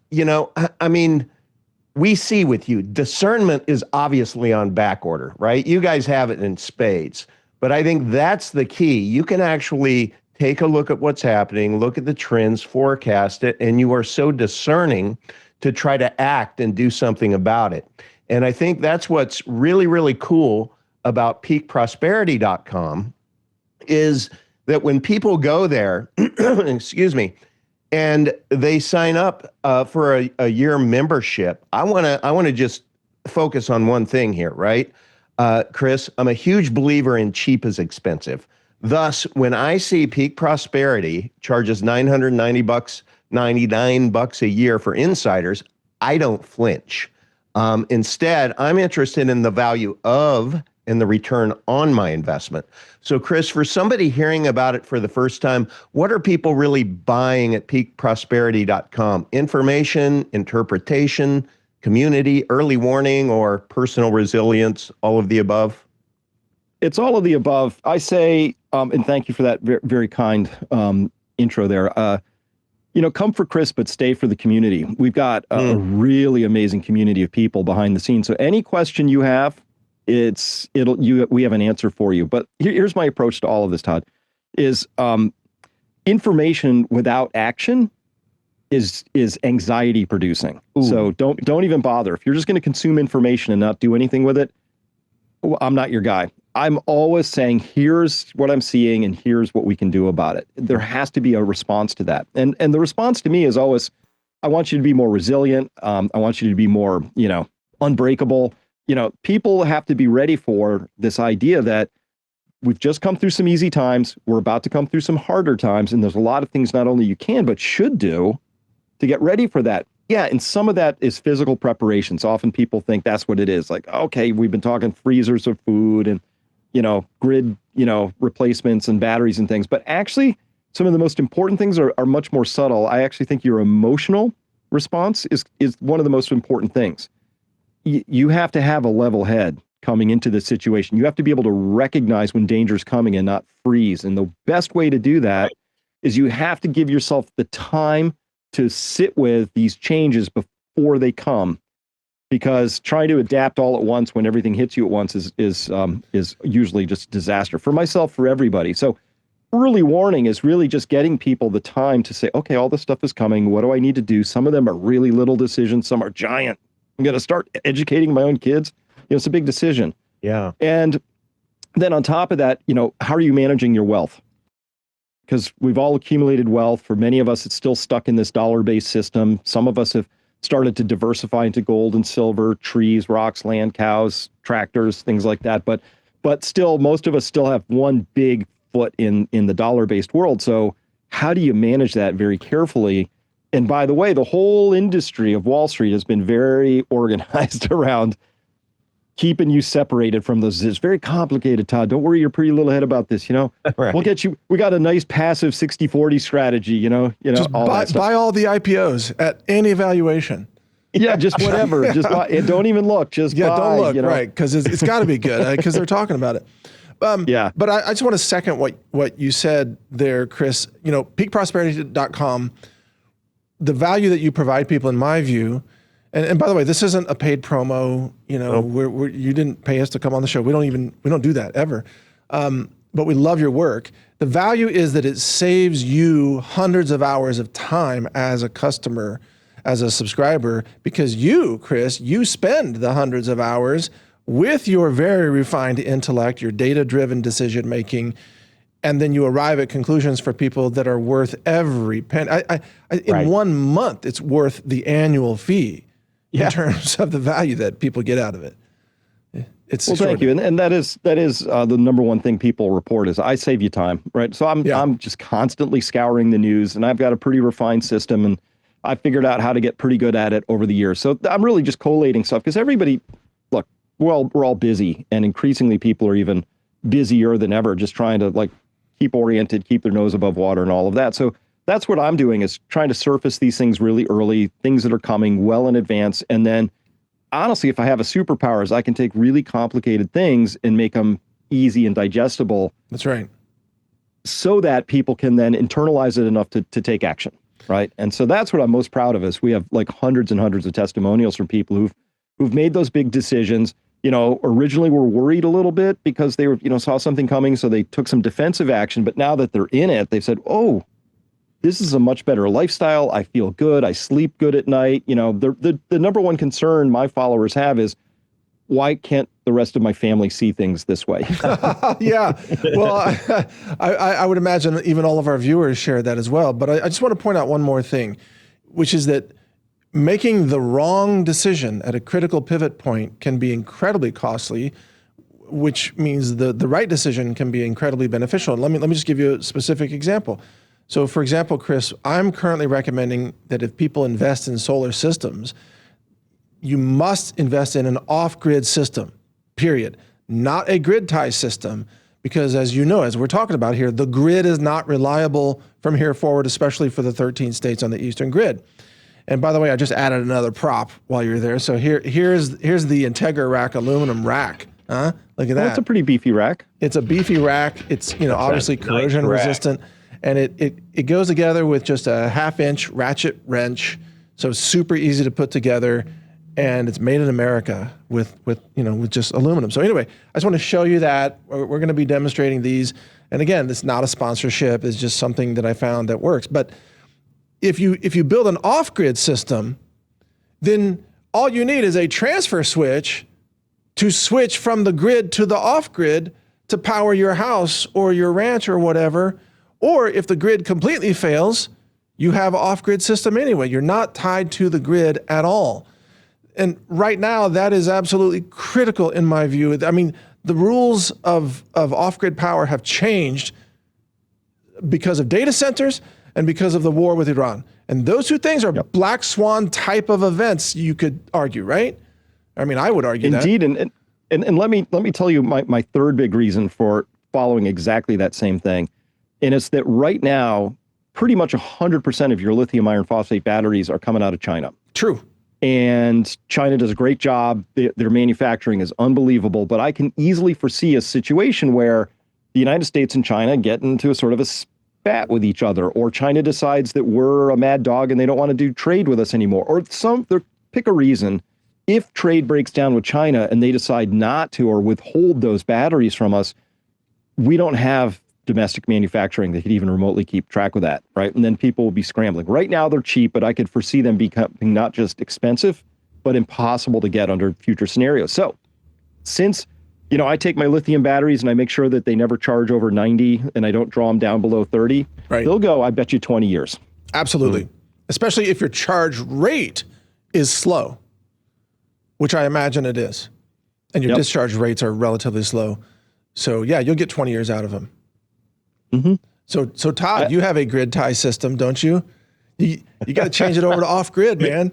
we see with you, discernment is obviously on back order, right? You guys have it in spades. But I think that's the key. You can actually take a look at what's happening, look at the trends, forecast it, and you are so discerning to try to act and do something about it. And I think that's what's really, really cool about peakprosperity.com is that when people go there, excuse me, and they sign up for a year membership, I want to just focus on one thing here, right? Chris, I'm a huge believer in cheap is expensive. Thus, when I see Peak Prosperity charges $999 a year for insiders, I don't flinch. Instead, I'm interested in the value of and the return on my investment. So, Chris, for somebody hearing about it for the first time, what are people really buying at peakprosperity.com? Information, interpretation, community, early warning, or personal resilience, all of the above? It's all of the above. I say, and thank you for that very, very kind intro there. Come for Chris, but stay for the community. We've got a really amazing community of people behind the scenes. So any question you have, we have an answer for you. But here's my approach to all of this, Todd, is information without action is anxiety producing. Ooh. So don't even bother. If you're just going to consume information and not do anything with it, well, I'm not your guy. I'm always saying, here's what I'm seeing and here's what we can do about it. There has to be a response to that. And the response to me is always, I want you to be more resilient. I want you to be more, unbreakable. People have to be ready for this idea that we've just come through some easy times. We're about to come through some harder times. And there's a lot of things not only you can, but should do to get ready for that. Yeah, and some of that is physical preparation. So often people think that's what it is. Like, okay, we've been talking freezers of food and, grid, replacements and batteries and things. But actually, some of the most important things are much more subtle. I actually think your emotional response is one of the most important things. You have to have a level head coming into this situation. You have to be able to recognize when danger is coming and not freeze. And the best way to do that is you have to give yourself the time to sit with these changes before they come, because trying to adapt all at once when everything hits you at once is usually just disaster for myself, for everybody. So early warning is really just getting people the time to say, okay, all this stuff is coming. What do I need to do? Some of them are really little decisions. Some are giant. I'm going to start educating my own kids. It's a big decision. Yeah. And then on top of that, how are you managing your wealth? Because we've all accumulated wealth. For many of us, it's still stuck in this dollar-based system. Some of us have started to diversify into gold and silver, trees, rocks, land, cows, tractors, things like that. But still, most of us still have one big foot in the dollar-based world. So how do you manage that very carefully? And by the way, the whole industry of Wall Street has been very organized around keeping you separated from those. It's very complicated, Todd. Don't worry your pretty little head about this. Right. We'll get you. We got a nice passive 60-40 strategy. Just buy all the IPOs at any valuation. Yeah, just whatever. Just buy, and don't even look. Just buy, don't look. Right, because it's got to be good because they're talking about it. Yeah. But I just want to second what you said there, Chris. Peakprosperity.com. The value that you provide people, in my view. And by the way, this isn't a paid promo. Nope. You didn't pay us to come on the show. We don't do that ever. But we love your work. The value is that it saves you hundreds of hours of time as a customer, as a subscriber, because you, Chris, you spend the hundreds of hours with your very refined intellect, your data-driven decision making, and then you arrive at conclusions for people that are worth every penny. In 1 month, it's worth the annual fee. In terms of the value that people get out of it. It's thank you. And that is the number one thing people report is I save you time, right? So I'm just constantly scouring the news, and I've got a pretty refined system, and I figured out how to get pretty good at it over the years. So I'm really just collating stuff because everybody, look, we're all busy, and increasingly people are even busier than ever, just trying to keep oriented, keep their nose above water and all of that. So that's what I'm doing, is trying to surface these things really early, things that are coming well in advance. And then honestly, if I have a superpower, is I can take really complicated things and make them easy and digestible. That's right. So that people can then internalize it enough to take action. Right. And so that's what I'm most proud of, is we have hundreds and hundreds of testimonials from people who've made those big decisions. Originally were worried a little bit because they were, saw something coming. So they took some defensive action. But now that they're in it, they've said, oh, this is a much better lifestyle. I feel good. I sleep good at night. The number one concern my followers have is, why can't the rest of my family see things this way? Yeah. Well, I would imagine even all of our viewers share that as well. But I just want to point out one more thing, which is that making the wrong decision at a critical pivot point can be incredibly costly, which means the right decision can be incredibly beneficial. Let me just give you a specific example. So for example, Chris, I'm currently recommending that if people invest in solar systems, you must invest in an off-grid system, period. Not a grid tie system, because as you know, as we're talking about here, the grid is not reliable from here forward, especially for the 13 states on the Eastern grid. And by the way, I just added another prop while you're there. So here's the Integra Rack aluminum rack. Look at that. It's a pretty beefy rack. It's a beefy rack. It's obviously corrosion resistant. And it goes together with just a 1/2-inch ratchet wrench, so it's super easy to put together, and it's made in America with just aluminum. So anyway, I just want to show you that. We're going to be demonstrating these, and again, this is not a sponsorship. It's just something that I found that works. But if you build an off-grid system, then all you need is a transfer switch to switch from the grid to the off-grid to power your house or your ranch or whatever. Or if the grid completely fails, you have an off-grid system anyway. You're not tied to the grid at all. And right now, that is absolutely critical in my view. I mean, the rules of off-grid power have changed because of data centers and because of the war with Iran. And those two things are black swan type of events, you could argue, right? I mean, I would argue Indeed, that. And let me tell you my third big reason for following exactly that same thing. And it's that right now, pretty much 100% of your lithium iron phosphate batteries are coming out of China. True. And China does a great job. Their manufacturing is unbelievable. But I can easily foresee a situation where the United States and China get into a sort of a spat with each other, or China decides that we're a mad dog and they don't want to do trade with us anymore, or pick a reason. If trade breaks down with China and they decide not to or withhold those batteries from us, we don't have domestic manufacturing that could even remotely keep track of that, right? And then people will be scrambling. Right now they're cheap, but I could foresee them becoming not just expensive, but impossible to get under future scenarios. So since, I take my lithium batteries and I make sure that they never charge over 90 and I don't draw them down below 30, right, they'll go, I bet you, 20 years. Absolutely. Especially if your charge rate is slow, which I imagine it is. And your discharge rates are relatively slow. So yeah, you'll get 20 years out of them. Mm-hmm. So Todd, you have a grid tie system, don't you? You got to change it over to off grid, man.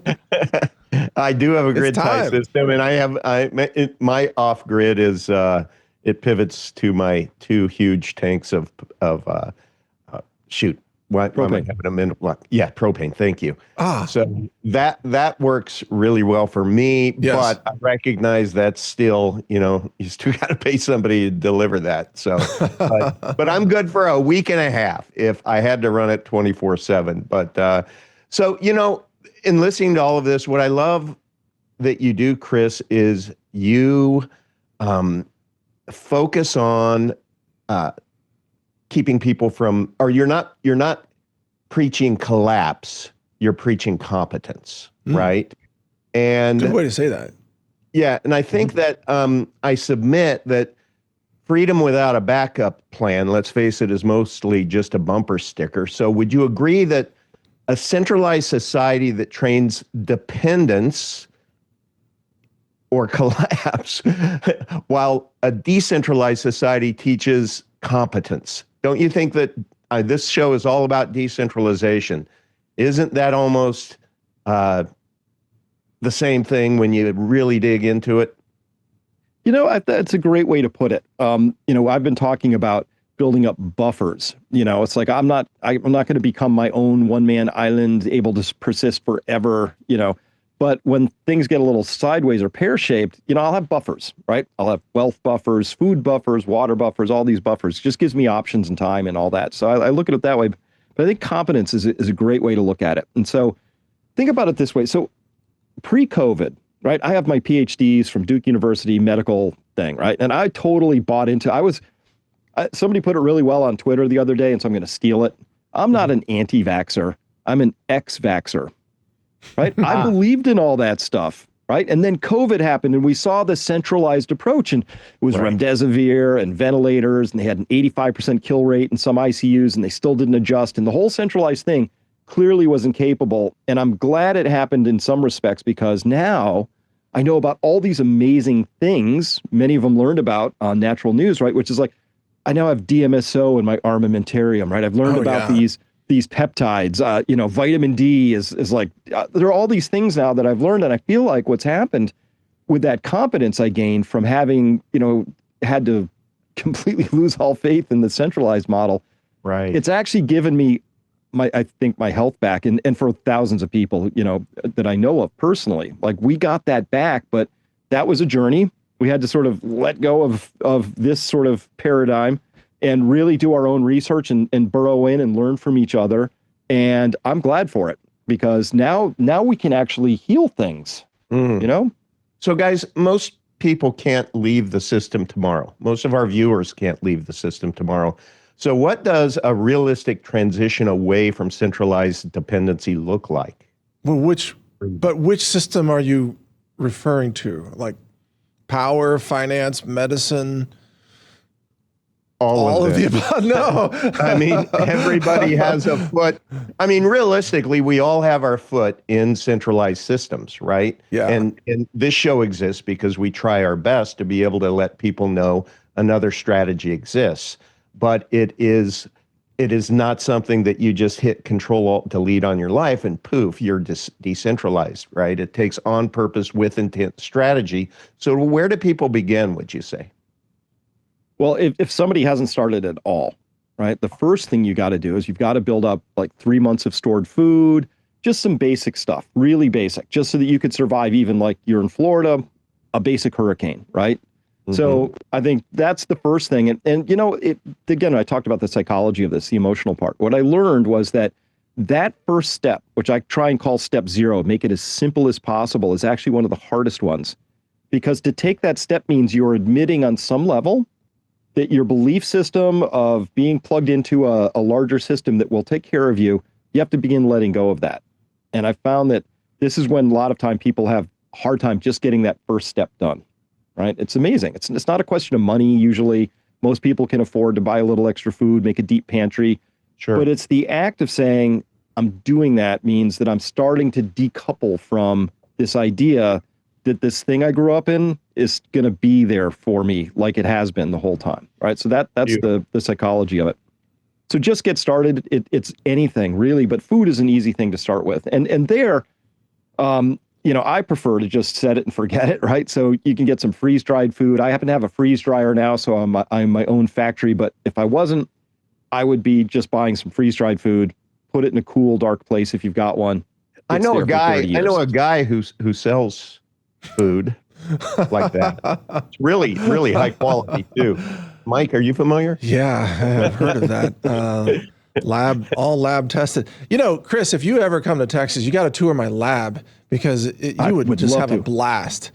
I do have a grid tie system, and my off grid is it pivots to my 2 huge tanks of propane. Thank you. So that works really well for me, but I recognize that's still, you still got to pay somebody to deliver that. So, but I'm good for a week and a half if I had to run it 24/7. But so, in listening to all of this, what I love that you do, Chris, is you focus on keeping people from, or you're not preaching collapse, you're preaching competence, right? And good way to say that. Yeah, and I think that I submit that freedom without a backup plan, let's face it, is mostly just a bumper sticker. So would you agree that a centralized society that trains dependence or collapse, while a decentralized society teaches competence? Don't you think that this show is all about decentralization? Isn't that almost the same thing when you really dig into it? That's a great way to put it. I've been talking about building up buffers. It's like I'm not going to become my own one-man island able to persist forever, but when things get a little sideways or pear-shaped, I'll have buffers, right? I'll have wealth buffers, food buffers, water buffers, all these buffers. It just gives me options and time and all that. So I look at it that way. But I think competence is a great way to look at it. And so think about it this way. So pre-COVID, right? I have my PhDs from Duke University medical thing, right? And I totally bought into, somebody put it really well on Twitter the other day, and so I'm going to steal it. I'm not an anti-vaxxer. I'm an ex-vaxxer, right? I believed in all that stuff, right? And then COVID happened, and we saw the centralized approach, and it was remdesivir and ventilators, and they had an 85% kill rate in some ICUs, and they still didn't adjust. And the whole centralized thing clearly wasn't capable. And I'm glad it happened in some respects, because now I know about all these amazing things, many of them learned about on natural news, right? Which is like, I now have DMSO in my armamentarium, right? I've learned about these peptides, vitamin D is like, there are all these things now that I've learned. And I feel like what's happened with that competence I gained from having, had to completely lose all faith in the centralized model. Right. It's actually given me my health back, and for thousands of people, that I know of personally. Like, we got that back, but that was a journey. We had to sort of let go of this sort of paradigm and really do our own research and burrow in and learn from each other. And I'm glad for it, because now we can actually heal things, So guys, most people can't leave the system tomorrow. Most of our viewers can't leave the system tomorrow. So what does a realistic transition away from centralized dependency look like? Well, which system are you referring to? Like power, finance, medicine? All of the above? No. I mean, everybody has a foot. I mean, realistically, we all have our foot in centralized systems, right? Yeah. And this show exists because we try our best to be able to let people know another strategy exists. But it is not something that you just hit Control-Alt-Delete on your life and poof, you're decentralized, right? It takes on purpose with intent strategy. So where do people begin, would you say? Well, if somebody hasn't started at all, right, the first thing you got to do is you've got to build up like 3 months of stored food, just some basic stuff, really basic, just so that you could survive even like you're in Florida, a basic hurricane, right? Mm-hmm. So I think that's the first thing. And you know, again, I talked about the psychology of this, the emotional part. What I learned was that first step, which I try and call step 0, make it as simple as possible, is actually one of the hardest ones. Because to take that step means you're admitting on some level that your belief system of being plugged into a larger system that will take care of you, you have to begin letting go of that. And I found that this is when a lot of time people have a hard time just getting that first step done, right? It's amazing. It's not a question of money. Usually most people can afford to buy a little extra food, make a deep pantry. Sure. But it's the act of saying, I'm doing that means that I'm starting to decouple from this idea that this thing I grew up in is going to be there for me like it has been the whole time, right? So that's the psychology of it. So just get started. It's anything really, but food is an easy thing to start with. And there, you know, I prefer to just set it and forget it, right? So you can get some freeze-dried food. I happen to have a freeze dryer now, so I'm my own factory. But if I wasn't, I would be just buying some freeze-dried food, put it in a cool, dark place if you've got one. I know a guy who sells food like that. It's really, really high quality too. Mike, are you familiar? Yeah, I've heard of that. All lab tested. You know, Chris, if you ever come to Texas, you got to tour my lab because you would just have a blast.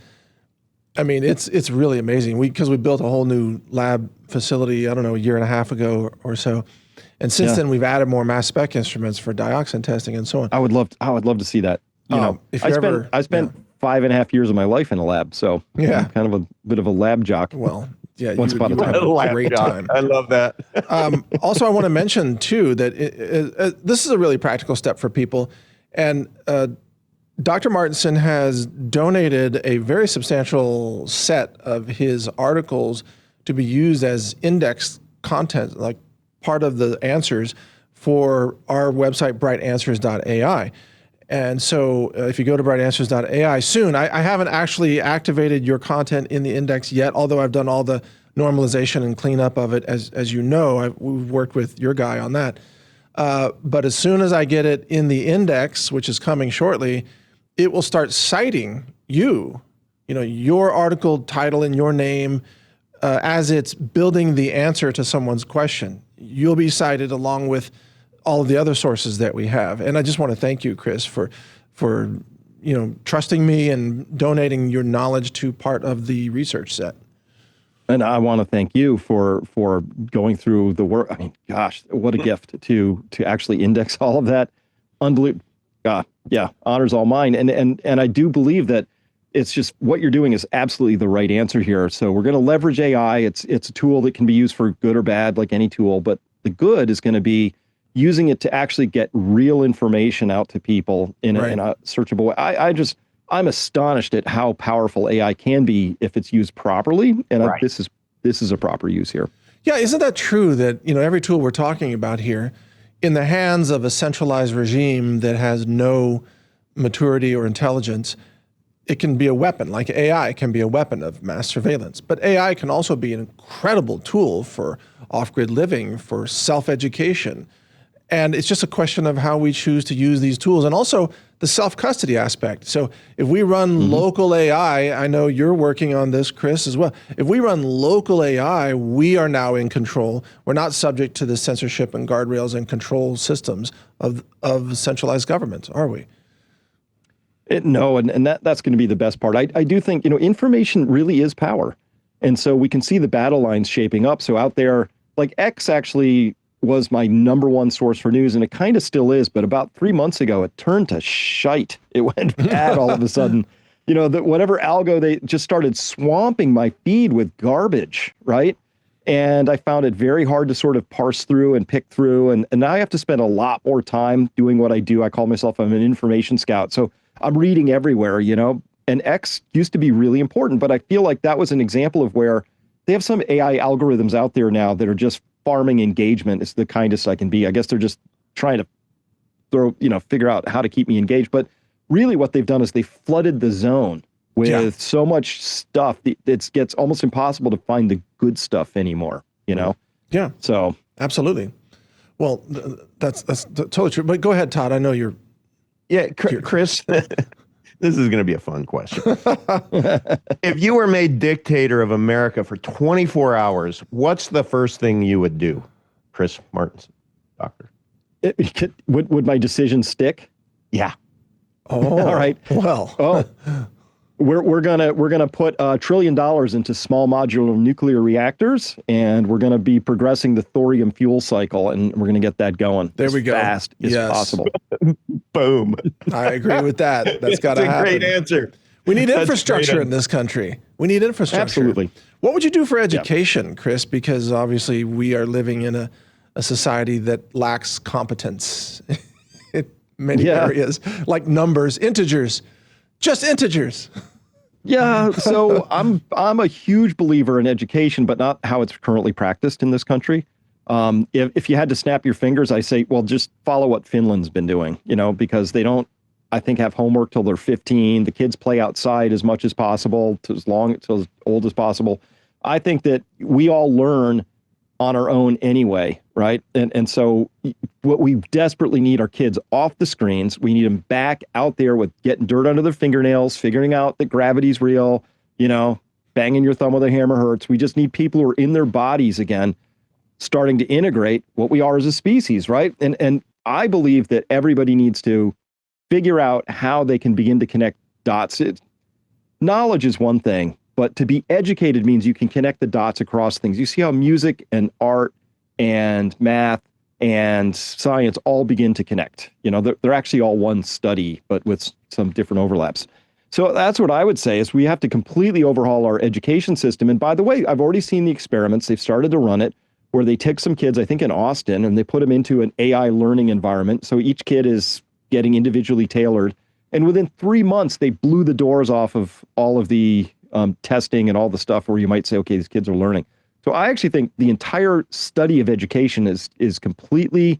I mean, it's really amazing. Because we built a whole new lab facility, I don't know, a year and a half ago or so. And since then, we've added more mass spec instruments for dioxin testing and so on. I would love to see that. You know, I spent 5.5 years of my life in a lab, so I'm kind of a bit of a lab jock. Well, yeah, once upon a time, a great time. I love that. Also, I want to mention too that this is a really practical step for people, and Dr. Martenson has donated a very substantial set of his articles to be used as index content, like part of the answers for our website, brightanswers.ai. And so if you go to brightanswers.ai soon, I haven't actually activated your content in the index yet, although I've done all the normalization and cleanup of it. As you know, we've worked with your guy on that. But as soon as I get it in the index, which is coming shortly, it will start citing you know, your article title and your name as it's building the answer to someone's question. You'll be cited along with all of the other sources that we have. And I just want to thank you, Chris, for you know, trusting me and donating your knowledge to part of the research set. And I want to thank you for going through the work. I mean, gosh, what a gift to actually index all of that. Unbelievable. Yeah, honor's all mine. And I do believe that it's just what you're doing is absolutely the right answer here. So we're going to leverage AI. It's a tool that can be used for good or bad, like any tool. But the good is going to be using it to actually get real information out to people in a searchable way. I'm astonished at how powerful AI can be if it's used properly. And this is a proper use here. Yeah, isn't that true that, you know, every tool we're talking about here, in the hands of a centralized regime that has no maturity or intelligence, it can be a weapon, like AI can be a weapon of mass surveillance. But AI can also be an incredible tool for off-grid living, for self-education. And it's just a question of how we choose to use these tools, and also the self-custody aspect. So if we run local AI, I know you're working on this, Chris, as well. If we run local AI, we are now in control. We're not subject to the censorship and guardrails and control systems of centralized governments, are we? No, and that's going to be the best part. I do think, you know, information really is power. And so we can see the battle lines shaping up. So out there, like X actually was my number one source for news, and it kind of still is. But about 3 months ago, it turned to shite. It went bad all of a sudden. That whatever algo, they just started swamping my feed with garbage, right? And I found it very hard to sort of parse through and pick through. And now I have to spend a lot more time doing what I do. I call myself, I'm an information scout. So I'm reading everywhere, and X used to be really important, but I feel like that was an example of where they have some AI algorithms out there now that are just farming engagement. It's the kindest I can be. I guess they're just trying to figure out how to keep me engaged. But really what they've done is they flooded the zone with so much stuff. It gets almost impossible to find the good stuff anymore, Yeah. So absolutely. Well, that's totally true. But go ahead, Todd. I know you're. Yeah, Chris, this is going to be a fun question. If you were made dictator of America for 24 hours, what's the first thing you would do? Chris Martenson, doctor. Would my decision stick? Yeah. Oh, all right. Well, we're gonna put $1 trillion into small modular nuclear reactors, and we're gonna be progressing the thorium fuel cycle, and we're gonna get that going. There we go. Fast as possible. Boom. I agree with that. That's got to happen. Great answer. We need infrastructure in this country. We need infrastructure. Absolutely. What would you do for education, Chris? Because obviously we are living in a society that lacks competence in many areas, like numbers, integers, just integers. Yeah. So I'm a huge believer in education, but not how it's currently practiced in this country. If you had to snap your fingers, I say, well, just follow what Finland's been doing, because they don't, I think, have homework till they're 15. The kids play outside as much as possible, till as old as possible. I think that we all learn on our own anyway, right? And so what we desperately need are kids off the screens. We need them back out there with getting dirt under their fingernails, figuring out that gravity's real, banging your thumb with a hammer hurts. We just need people who are in their bodies again, starting to integrate what we are as a species, right? And I believe that everybody needs to figure out how they can begin to connect dots. Knowledge is one thing, but to be educated means you can connect the dots across things. You see how music and art and math and science all begin to connect. They're actually all one study, but with some different overlaps. So that's what I would say is we have to completely overhaul our education system. And by the way, I've already seen the experiments. They've started to run it, where they take some kids, I think in Austin, and they put them into an AI learning environment. So each kid is getting individually tailored. And within 3 months, they blew the doors off of all of the testing and all the stuff where you might say, okay, these kids are learning. So I actually think the entire study of education is completely,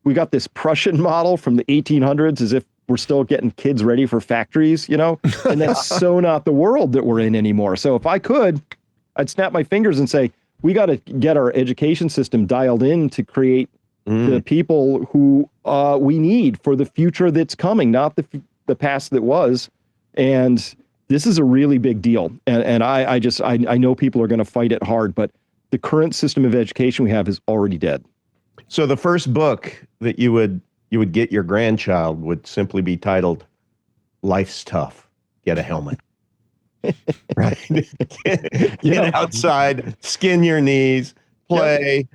we got this Prussian model from the 1800s as if we're still getting kids ready for factories, and that's so not the world that we're in anymore. So if I could, I'd snap my fingers and say, we got to get our education system dialed in to create the people who we need for the future that's coming, not the past that was. And this is a really big deal. And I know people are going to fight it hard, but the current system of education we have is already dead. So the first book that you would get your grandchild would simply be titled "Life's Tough. Get a Helmet." Right. Get outside, skin your knees, play.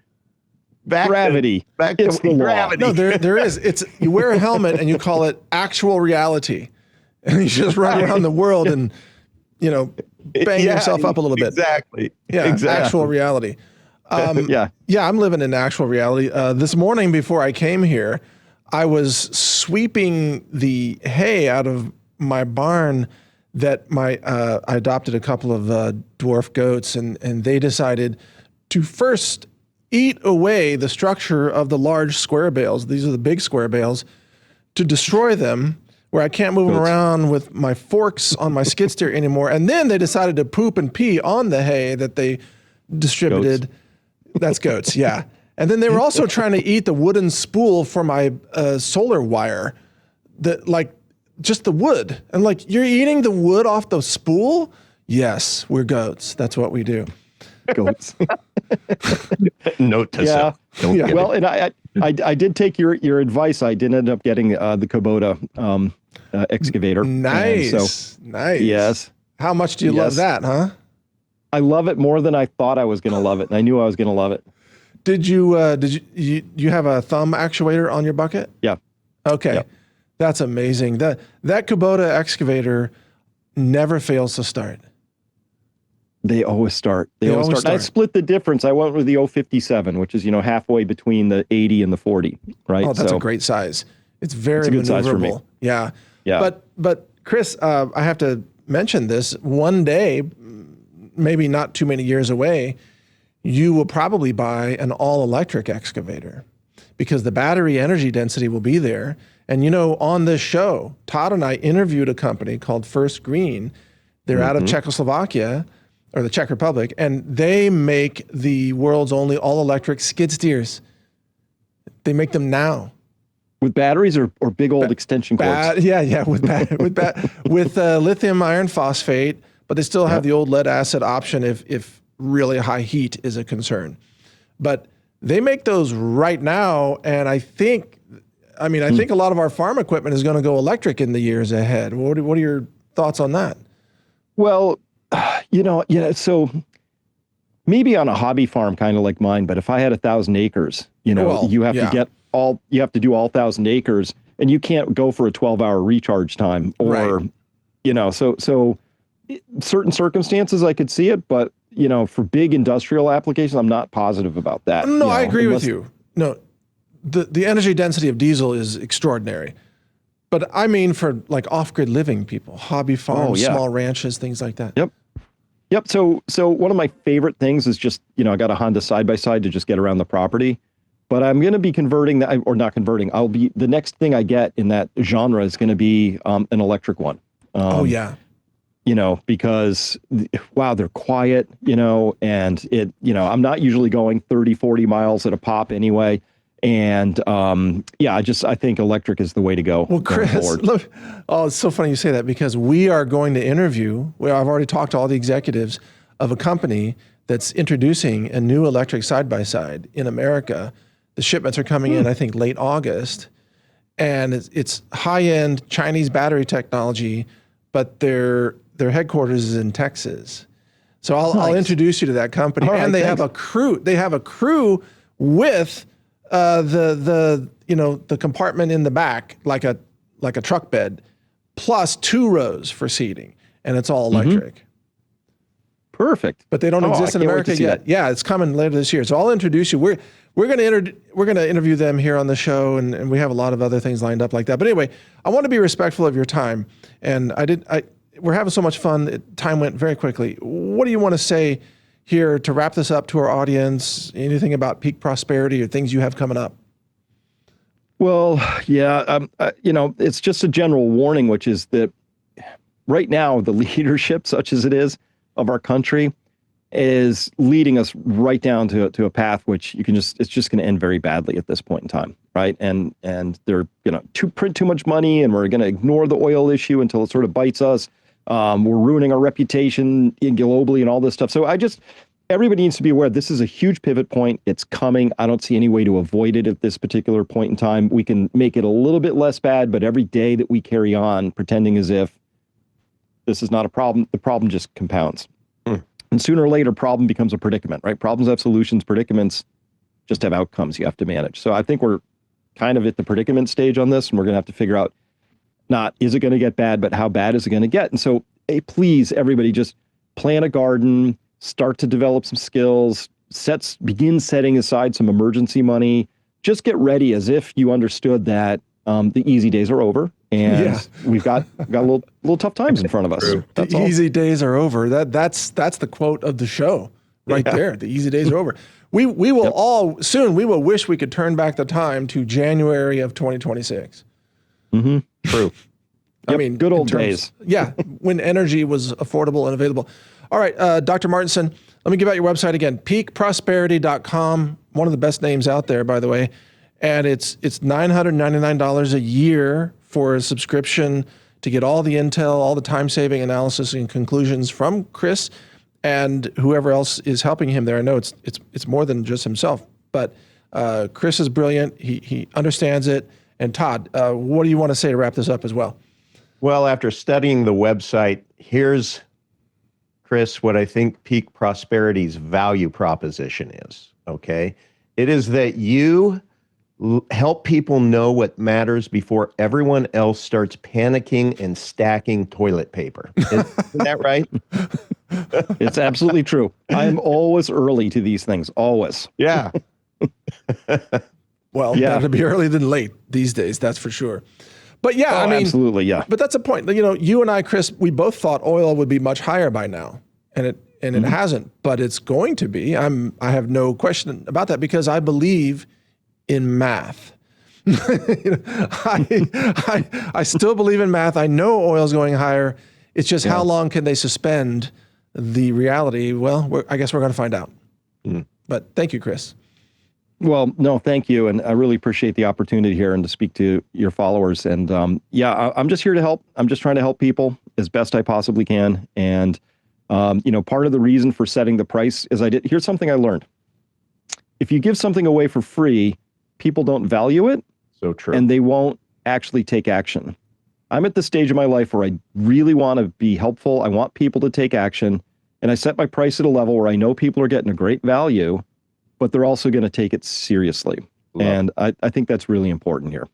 Back gravity. Back it's to the gravity. No, there is. It's you wear a helmet and you call it actual reality, and you just run around the world and bang yourself up a little bit. Exactly. Yeah. Exactly. Actual reality. Yeah. I'm living in actual reality. This morning before I came here, I was sweeping the hay out of my barn that I adopted a couple of dwarf goats, and they decided to first eat away the structure of the large square bales. These are the big square bales, to destroy them, where I can't move them around with my forks on my skid steer anymore. And then they decided to poop and pee on the hay that they distributed. That's goats, yeah. And then they were also trying to eat the wooden spool for my solar wire, just the wood. And you're eating the wood off the spool? Yes, we're goats. That's what we do. Goats. Note to self. Don't get Well, it. and I did take your advice. I did end up getting the Kubota excavator. Nice. Nice. Yes. How much do you love that, huh? I love it more than I thought I was going to love it. And I knew I was going to love it. Did you have a thumb actuator on your bucket? Yeah. Okay. Yep. That's amazing. That Kubota excavator never fails to start. They always start. They always start. I split the difference. I went with the 057, which is, halfway between the 80 and the 40, right? Oh, that's a great size. It's very maneuverable. Size for me. Yeah. Yeah. But Chris, I have to mention this. One day, maybe not too many years away, you will probably buy an all-electric excavator because the battery energy density will be there. And on this show, Todd and I interviewed a company called First Green. They're out of Czechoslovakia, or the Czech Republic, and they make the world's only all-electric skid steers. They make them now. With batteries or big old extension cords? Yeah, with lithium iron phosphate, but they still have the old lead acid option if really high heat is a concern. But they make those right now, and I think a lot of our farm equipment is going to go electric in the years ahead. What are your thoughts on that? Well, so maybe on a hobby farm, kind of like mine, but if I had 1,000 acres, you have to do all 1,000 acres, and you can't go for a 12-hour recharge time or, so certain circumstances I could see it, but for big industrial applications, I'm not positive about that. No, I agree with you. No, the energy density of diesel is extraordinary. But I mean for like off-grid living people, hobby farms, small ranches, things like that. Yep. So one of my favorite things is just, I got a Honda side-by-side to just get around the property. But I'm going to be converting that, or not converting. The next thing I get in that genre is going to be an electric one. Because, wow, they're quiet, and I'm not usually going 30, 40 miles at a pop anyway. And I think electric is the way to go. Well, Chris, look, it's so funny you say that because we are going to interview, I've already talked to all the executives of a company that's introducing a new electric side-by-side in America. The shipments are coming in, I think, late August. And it's high-end Chinese battery technology, but their headquarters is in Texas. So I'll introduce you to that company. All right, and they have a crew. They have a crew with the compartment in the back, like a truck bed, plus 2 rows for seating, and it's all electric. Perfect. But they don't exist in America yet. Yeah, it's coming later this year. So I'll introduce you. We're going to interview them here on the show, and we have a lot of other things lined up like that. But anyway, I want to be respectful of your time, and we're having so much fun. Time went very quickly. What do you want to say here to wrap this up to our audience? Anything about peak prosperity or things you have coming up? Well, it's just a general warning, which is that right now the leadership, such as it is, of our country is leading us right down to a path which it's just going to end very badly at this point in time, right? And they're going to print too much money, and we're going to ignore the oil issue until it sort of bites us. We're ruining our reputation globally and all this stuff. So everybody needs to be aware this is a huge pivot point. It's coming. I don't see any way to avoid it at this particular point in time. We can make it a little bit less bad, but every day that we carry on pretending as if this is not a problem, the problem just compounds. And sooner or later, problem becomes a predicament, right? Problems have solutions, predicaments just have outcomes you have to manage. So I think we're kind of at the predicament stage on this, and we're going to have to figure out not is it going to get bad, but how bad is it going to get? And so please, everybody, just plant a garden, start to develop some skills, begin setting aside some emergency money. Just get ready as if you understood that the easy days are over, and we've got a little tough times in front of us. The easy days are over. That's the quote of the show right there. The easy days are over. We will all soon. We will wish we could turn back the time to January of 2026. True. I mean, good old days. Yeah, when energy was affordable and available. All right, Dr. Martenson, let me give out your website again. peakprosperity.com. One of the best names out there, by the way. And it's $999 a year for a subscription to get all the intel, all the time-saving analysis and conclusions from Chris and whoever else is helping him there. I know it's more than just himself, but Chris is brilliant. He understands it. And Todd, what do you want to say to wrap this up as well? Well, after studying the website, here's, Chris, what I think Peak Prosperity's value proposition is, okay? It is that you help people know what matters before everyone else starts panicking and stacking toilet paper. Isn't that right? It's absolutely true. I'm always early to these things, always. Yeah. Well, Yeah. better to be early than late these days, that's for sure. But yeah, I mean, absolutely, yeah. But that's a point. You know, you and I, Chris, we both thought oil would be much higher by now, and it hasn't, but it's going to be. I have no question about that because I believe in math. I still believe in math. I know oil's going higher. It's just how long can they suspend the reality? Well, I guess we're going to find out. But thank you, Chris. Well, no, thank you. And I really appreciate the opportunity here and to speak to your followers. And I'm just here to help. I'm just trying to help people as best I possibly can. And, part of the reason for setting the price is here's something I learned. If you give something away for free, people don't value it. So true. And they won't actually take action. I'm at the stage of my life where I really want to be helpful. I want people to take action. And I set my price at a level where I know people are getting a great value, but they're also going to take it seriously. And I think that's really important here.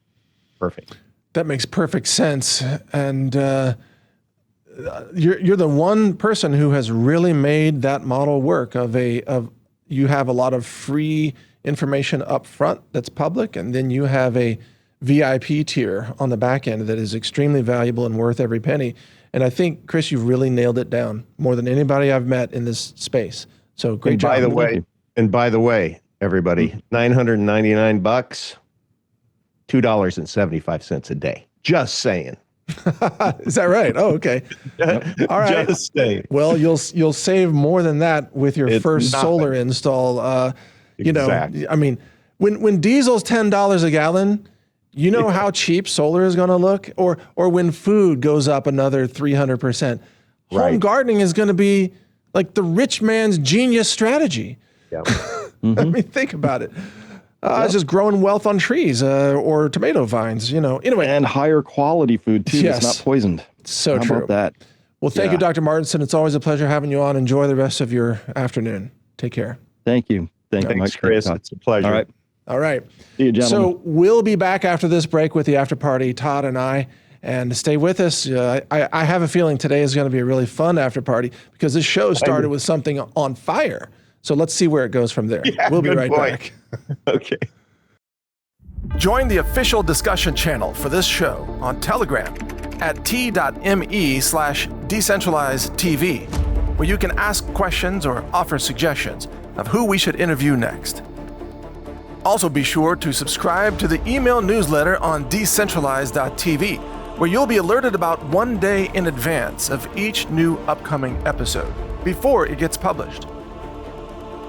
Perfect. That makes perfect sense. And you're the one person who has really made that model work of you have a lot of free information up front that's public, and then you have a VIP tier on the back end that is extremely valuable and worth every penny. And I think, Chris, you've really nailed it down more than anybody I've met in this space. So great job. By the way, everybody, $999, $2.75 a day. Just saying. Is that right? Oh, okay. All right. Just saying. Well, you'll save more than that with your first solar install. Exactly. I mean, when diesel's $10 a gallon, you know how cheap solar is going to look, or when food goes up another 300%. Home gardening is going to be like the rich man's genius strategy. Yeah. I mean, think about it. It's just growing wealth on trees or tomato vines, Anyway, and higher quality food too. Yes. It's not poisoned. So How true. about that? Well, thank you, Dr. Martenson. It's always a pleasure having you on. Enjoy the rest of your afternoon. Take care. Thank you. Thanks, Mike. Chris. It's a pleasure. All right. See you, gentlemen. So we'll be back after this break with the after party, Todd and I. And stay with us. I have a feeling today is going to be a really fun after party because this show started with something on fire. So let's see where it goes from there. Yeah, we'll be right back. Okay. Join the official discussion channel for this show on Telegram at t.me/decentralizedtv, where you can ask questions or offer suggestions of who we should interview next. Also be sure to subscribe to the email newsletter on decentralized.tv, where you'll be alerted about 1 day in advance of each new upcoming episode, before it gets published.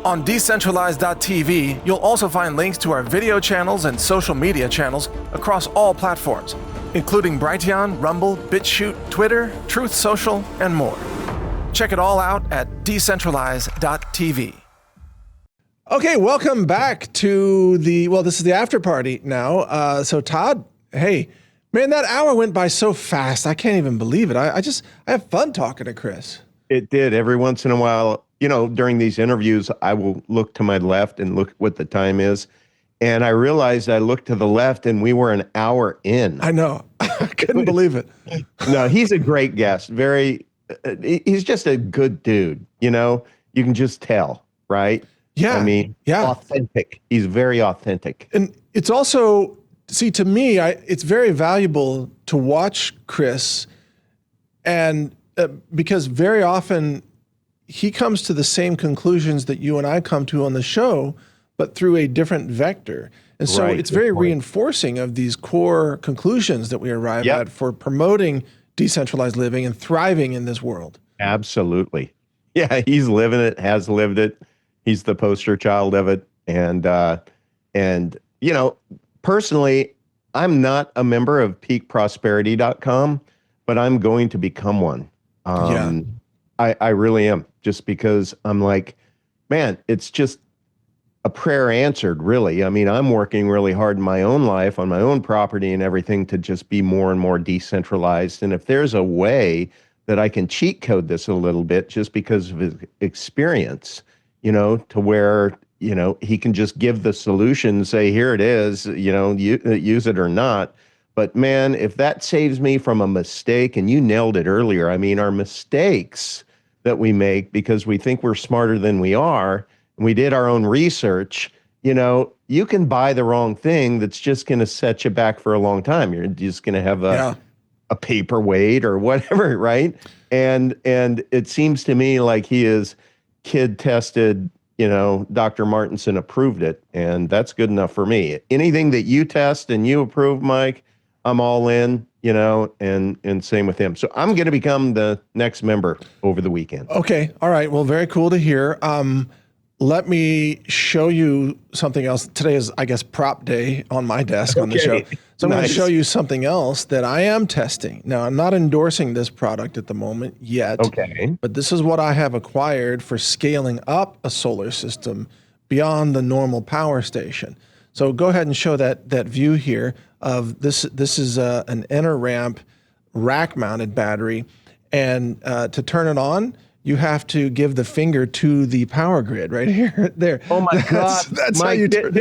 On decentralized.tv, you'll also find links to our video channels and social media channels across all platforms, including Brighteon, Rumble, BitChute, Twitter, Truth Social, and more. Check it all out at decentralized.tv. Okay, welcome back to this is the after party now. So Todd, hey, man, that hour went by so fast. I can't even believe it. I have fun talking to Chris. It did. Every once in a while, during these interviews, I will look to my left and look what the time is. And I realized I looked to the left and we were an hour in. I know. I couldn't believe it. No, he's a great guest. He's just a good dude. You can just tell, right? Yeah. I mean, authentic. He's very authentic. And it's also, to me, it's very valuable to watch Chris, and because very often he comes to the same conclusions that you and I come to on the show, but through a different vector. And so it's very reinforcing of these core conclusions that we arrive at for promoting decentralized living and thriving in this world. Absolutely. Yeah, he's living it, has lived it. He's the poster child of it. And personally, I'm not a member of peakprosperity.com, but I'm going to become one. I really am, just because I'm like, man, it's just a prayer answered, really. I mean, I'm working really hard in my own life, on my own property and everything, to just be more and more decentralized. And if there's a way that I can cheat code this a little bit, just because of experience, to where he can just give the solution, say, here it is, use it or not. But man, if that saves me from a mistake, and you nailed it earlier, I mean, our mistakes that we make because we think we're smarter than we are, and we did our own research, you can buy the wrong thing that's just going to set you back for a long time. You're just going to have a paperweight or whatever, right? And it seems to me like he is kid tested, Dr. Martenson approved it, and that's good enough for me. Anything that you test and you approve, Mike, I'm all in, and same with him. So I'm going to become the next member over the weekend. Okay. All right. Well, very cool to hear. Let me show you something else. Today is, I guess, prop day on my desk on the show. So I'm going to show you something else that I am testing. Now, I'm not endorsing this product at the moment yet. Okay. But this is what I have acquired for scaling up a solar system beyond the normal power station. So go ahead and show that view here of this. This is an InterRamp rack-mounted battery. And to turn it on, you have to give the finger to the power grid right here, there. Oh my God! That's how you turn.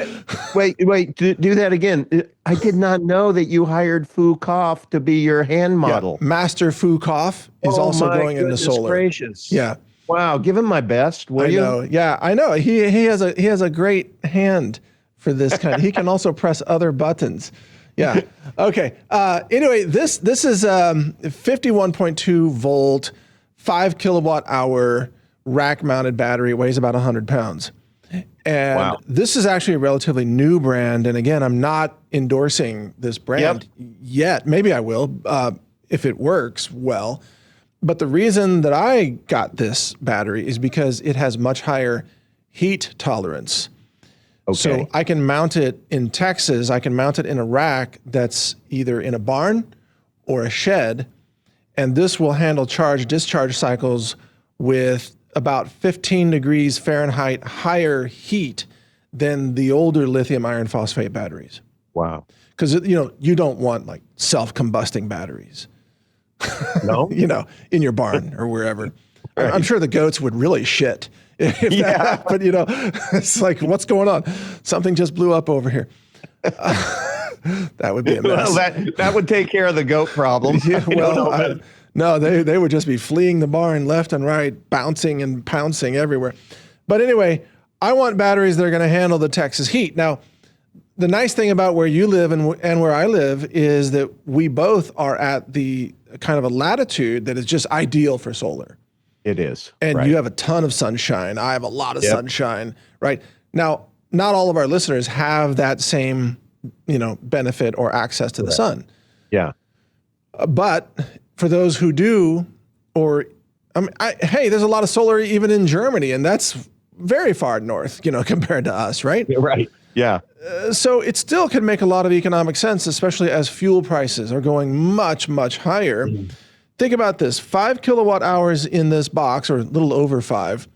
Wait, do that again. I did not know that you hired Fu Koff to be your hand model. Yeah, Master Fu Koff is also going into solar. Gracious. Yeah. Wow. Give him my best, will you? I know. Yeah, I know. He has a great hand for this kind. He can also press other buttons. Yeah. Okay. Anyway, this is 51.2 volt. 5 kilowatt hour rack mounted battery. It weighs about 100 pounds. And this is actually a relatively new brand. And again, I'm not endorsing this brand yet. Maybe I will if it works well. But the reason that I got this battery is because it has much higher heat tolerance. Okay. So I can mount it in Texas. I can mount it in a rack that's either in a barn or a shed. And this will handle charge-discharge cycles with about 15 degrees Fahrenheit higher heat than the older lithium iron phosphate batteries. Wow. Because, you don't want like self-combusting batteries. No? In your barn or wherever. Right. I'm sure the goats would really shit if that happened. It's like, what's going on? Something just blew up over here. That would be a mess. Well, that would take care of the goat problem. No, they would just be fleeing the barn left and right, bouncing and pouncing everywhere. But anyway, I want batteries that are going to handle the Texas heat. Now, the nice thing about where you live and where I live is that we both are at the kind of a latitude that is just ideal for solar. It is. And you have a ton of sunshine. I have a lot of sunshine, right? Now, not all of our listeners have that same benefit or access to the sun. Yeah. But for those who do, hey, there's a lot of solar even in Germany, and that's very far north, compared to us, right? Right. Yeah. So it still can make a lot of economic sense, especially as fuel prices are going much, much higher. Mm. Think about this, 5 kilowatt hours in this box, or a little over 5.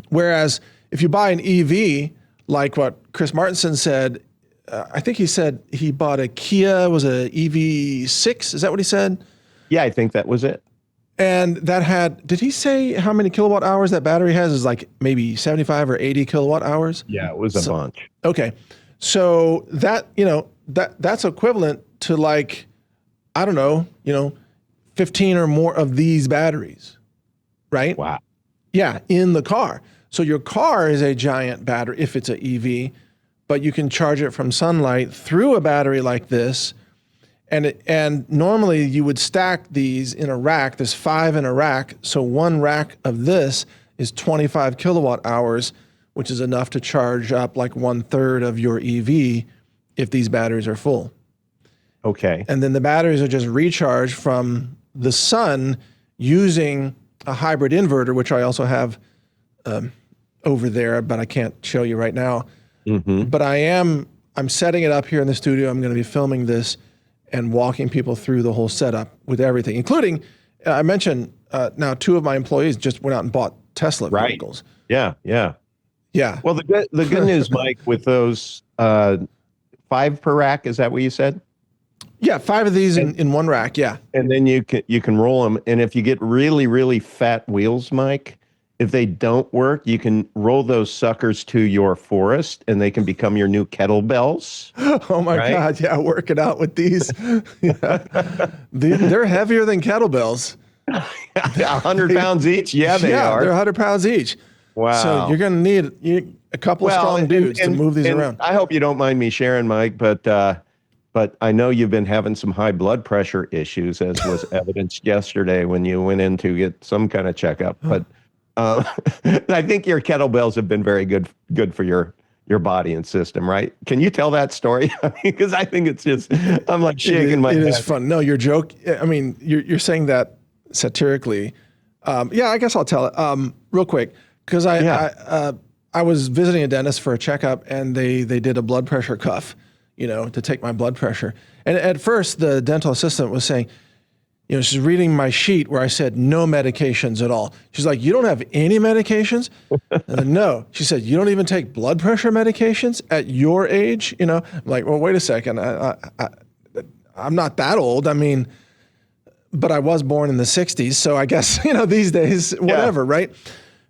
Whereas if you buy an EV, like what Chris Martenson said, I think he said he bought a Kia, was a EV6. Is that what he said? Yeah, I think that was it. And that had, did he say how many kilowatt hours that battery has? Is like maybe 75 or 80 kilowatt hours? Yeah, it was a bunch. Okay. So that, that's equivalent to like, I don't know, 15 or more of these batteries, right? Wow. Yeah, in the car. So your car is a giant battery if it's an EV, but you can charge it from sunlight through a battery like this. And normally you would stack these in a rack. There's 5 in a rack. So one rack of this is 25 kilowatt hours, which is enough to charge up like 1/3 of your EV if these batteries are full. Okay. And then the batteries are just recharged from the sun using a hybrid inverter, which I also have over there, but I can't show you right now. Mm-hmm. But I'm setting it up here in the studio. I'm going to be filming this and walking people through the whole setup with everything, including, I mentioned now 2 of my employees just went out and bought Tesla vehicles. Yeah. Yeah. Well, the good news, Mike, with those 5 per rack, is that what you said? Yeah, 5 of these in one rack, yeah. And then you can roll them. And if you get really, really fat wheels, Mike, if they don't work, you can roll those suckers to your forest and they can become your new kettlebells. Oh my right? God. Yeah. Working out with these. Yeah. They're heavier than kettlebells. 100 pounds each? Yeah, they Yeah, are. they're 100 pounds each. Wow. So you're going to need a couple of strong dudes to move these around. I hope you don't mind me sharing, Mike, but I know you've been having some high blood pressure issues, as was evidenced yesterday when you went in to get some kind of checkup. But I think your kettlebells have been very good for your body and system, right? Can you tell that story? Because I think it's just, I'm like shaking my head. It is fun. No, your joke, I mean, you're saying that satirically. Yeah, I guess I'll tell it real quick. Because I was visiting a dentist for a checkup, and they did a blood pressure cuff, to take my blood pressure. And at first, the dental assistant was saying, she's reading my sheet where I said no medications at all. She's like, "You don't have any medications?" And no. She said, "You don't even take blood pressure medications at your age?" I'm like, well, wait a second. I'm not that old. I mean, but I was born in the 60s. So I guess, these days, whatever, right?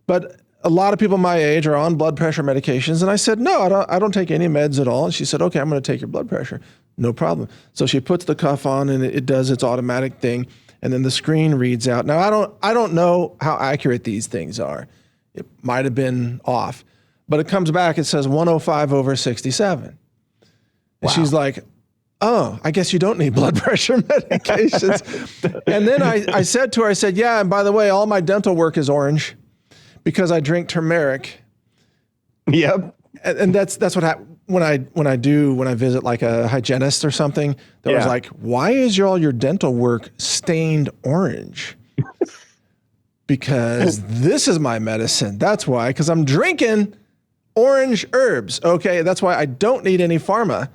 But a lot of people my age are on blood pressure medications. And I said, no, I don't take any meds at all. And she said, okay, I'm going to take your blood pressure. No problem. So she puts the cuff on, and it does its automatic thing. And then the screen reads out. Now, I don't know how accurate these things are. It might have been off. But it comes back, it says 105/67. And Wow. she's like, oh, I guess you don't need blood pressure medications. And then I said to her, yeah, and by the way, all my dental work is orange because I drink turmeric. Yep. And that's what happens when I visit like a hygienist or something. That was like, why is all your dental work stained orange? Because this is my medicine. That's why, because I'm drinking orange herbs. Okay, that's why I don't need any pharma.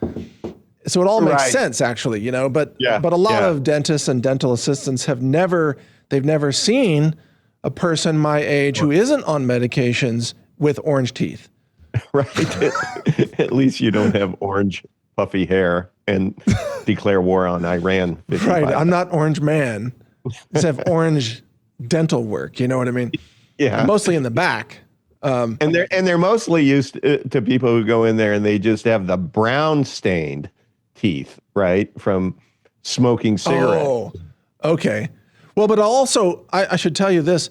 So it all makes sense, actually, But a lot of dentists and dental assistants they've never seen a person my age who isn't on medications with orange teeth. Right. At least you don't have orange puffy hair and declare war on Iran. Right. I'm not orange man. I just have orange dental work. You know what I mean? Yeah. Mostly in the back. And they're mostly used to people who go in there and they just have the brown stained teeth, right, from smoking cigarettes. Oh, okay. Well, but also I should tell you this.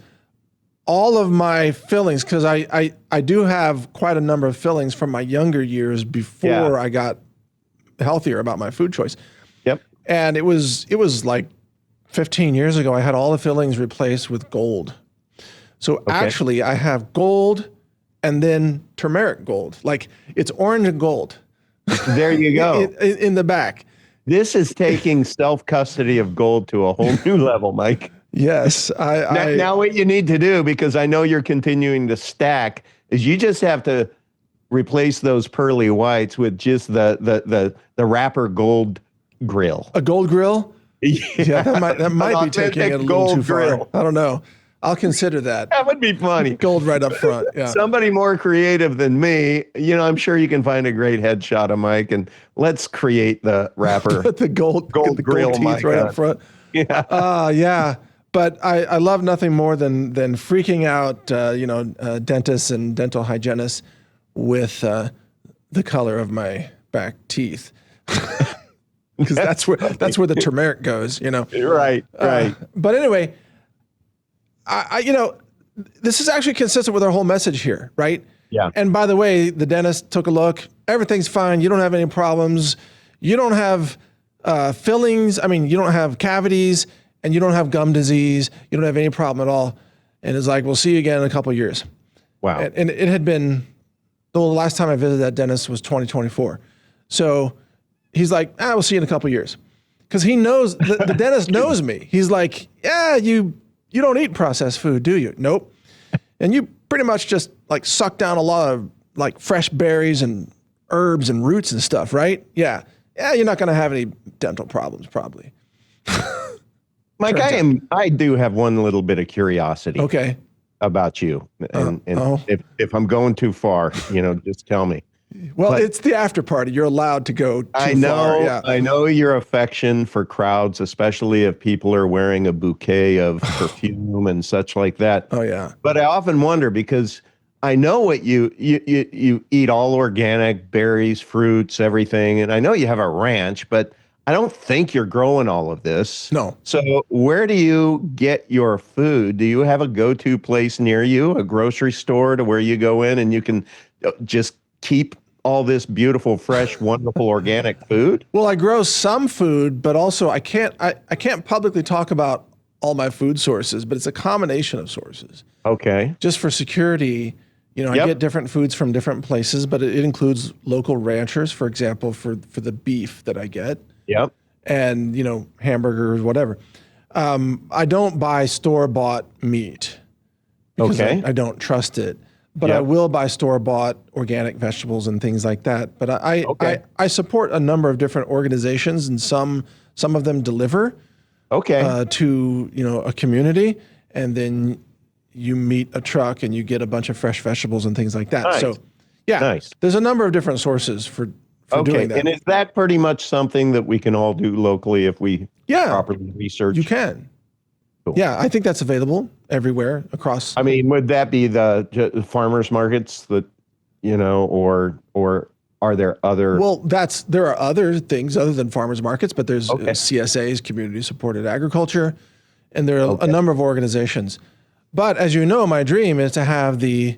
All of my fillings, because I do have quite a number of fillings from my younger years before I got healthier about my food choice. Yep. And it was like 15 years ago, I had all the fillings replaced with gold. So actually I have gold and then turmeric gold. Like it's orange and gold. There you go. in the back. This is taking self-custody of gold to a whole new level, Mike. Yes. Now what you need to do, because I know you're continuing to stack, is you just have to replace those pearly whites with just the wrapper gold grill. A gold grill? Yeah, that might be taking it a little too far. I don't know. I'll consider that. That would be funny. Gold right up front. Yeah. Somebody more creative than me, I'm sure you can find a great headshot of Mike, and let's create the wrapper. Put the gold grill teeth right up front. Yeah. Yeah. But I love nothing more than freaking out, dentists and dental hygienists with the color of my back teeth, because that's where the turmeric goes. Right. But anyway, this is actually consistent with our whole message here, right? Yeah. And by the way, the dentist took a look. Everything's fine. You don't have any problems. You don't have fillings. I mean, you don't have cavities. And you don't have gum disease. You don't have any problem at all. And it's like, we'll see you again in a couple of years. Wow. And it had been, the last time I visited that dentist was 2024. So he's like, we'll see you in a couple of years. Because he knows, the dentist knows me. He's like, yeah, you don't eat processed food, do you? Nope. And you pretty much just like suck down a lot of like fresh berries and herbs and roots and stuff, right? Yeah. Yeah, you're not going to have any dental problems probably. Mike, I do have one little bit of curiosity about you. And if I'm going too far, just tell me. Well, it's the after party. You're allowed to go too I know, far. Yeah. I know your affection for crowds, especially if people are wearing a bouquet of perfume and such like that. Oh yeah. But I often wonder because I know what you eat all organic, berries, fruits, everything, and I know you have a ranch, but I don't think you're growing all of this. No. So where do you get your food? Do you have a go-to place near you, a grocery store to where you go in and you can just keep all this beautiful, fresh, wonderful organic food? Well, I grow some food, but also I can't publicly talk about all my food sources, but it's a combination of sources. Okay. Just for security, I get different foods from different places, but it includes local ranchers, for example, for the beef that I get. Yep. And, hamburgers, whatever. I don't buy store-bought meat because I don't trust it. But I will buy store-bought organic vegetables and things like that. But I support a number of different organizations, and some of them deliver to a community, and then you meet a truck and you get a bunch of fresh vegetables and things like that. Nice. So there's a number of different sources for doing that. And is that pretty much something that we can all do locally if we properly research? You can. Cool. Yeah, I think that's available everywhere across. I mean, would that be the farmers markets that, or are there other? Well, there are other things other than farmers markets, but there's CSAs, community supported agriculture, and there are a number of organizations. But as you know, my dream is to have the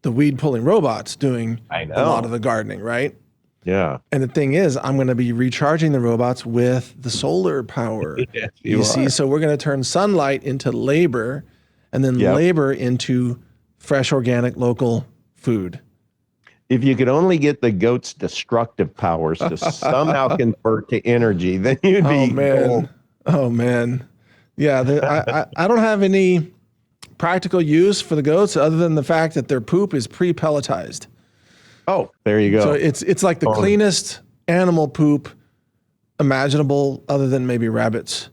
weed pulling robots doing a lot of the gardening, right? Yeah. And the thing is, I'm going to be recharging the robots with the solar power. Yes, you see, so we're going to turn sunlight into labor, and then labor into fresh, organic, local food. If you could only get the goat's destructive powers to somehow convert to energy, then you'd be gold. Oh, man. Yeah, I don't have any practical use for the goats other than the fact that their poop is pre-pelletized. Oh, there you go. So it's like the cleanest animal poop imaginable, other than maybe rabbits.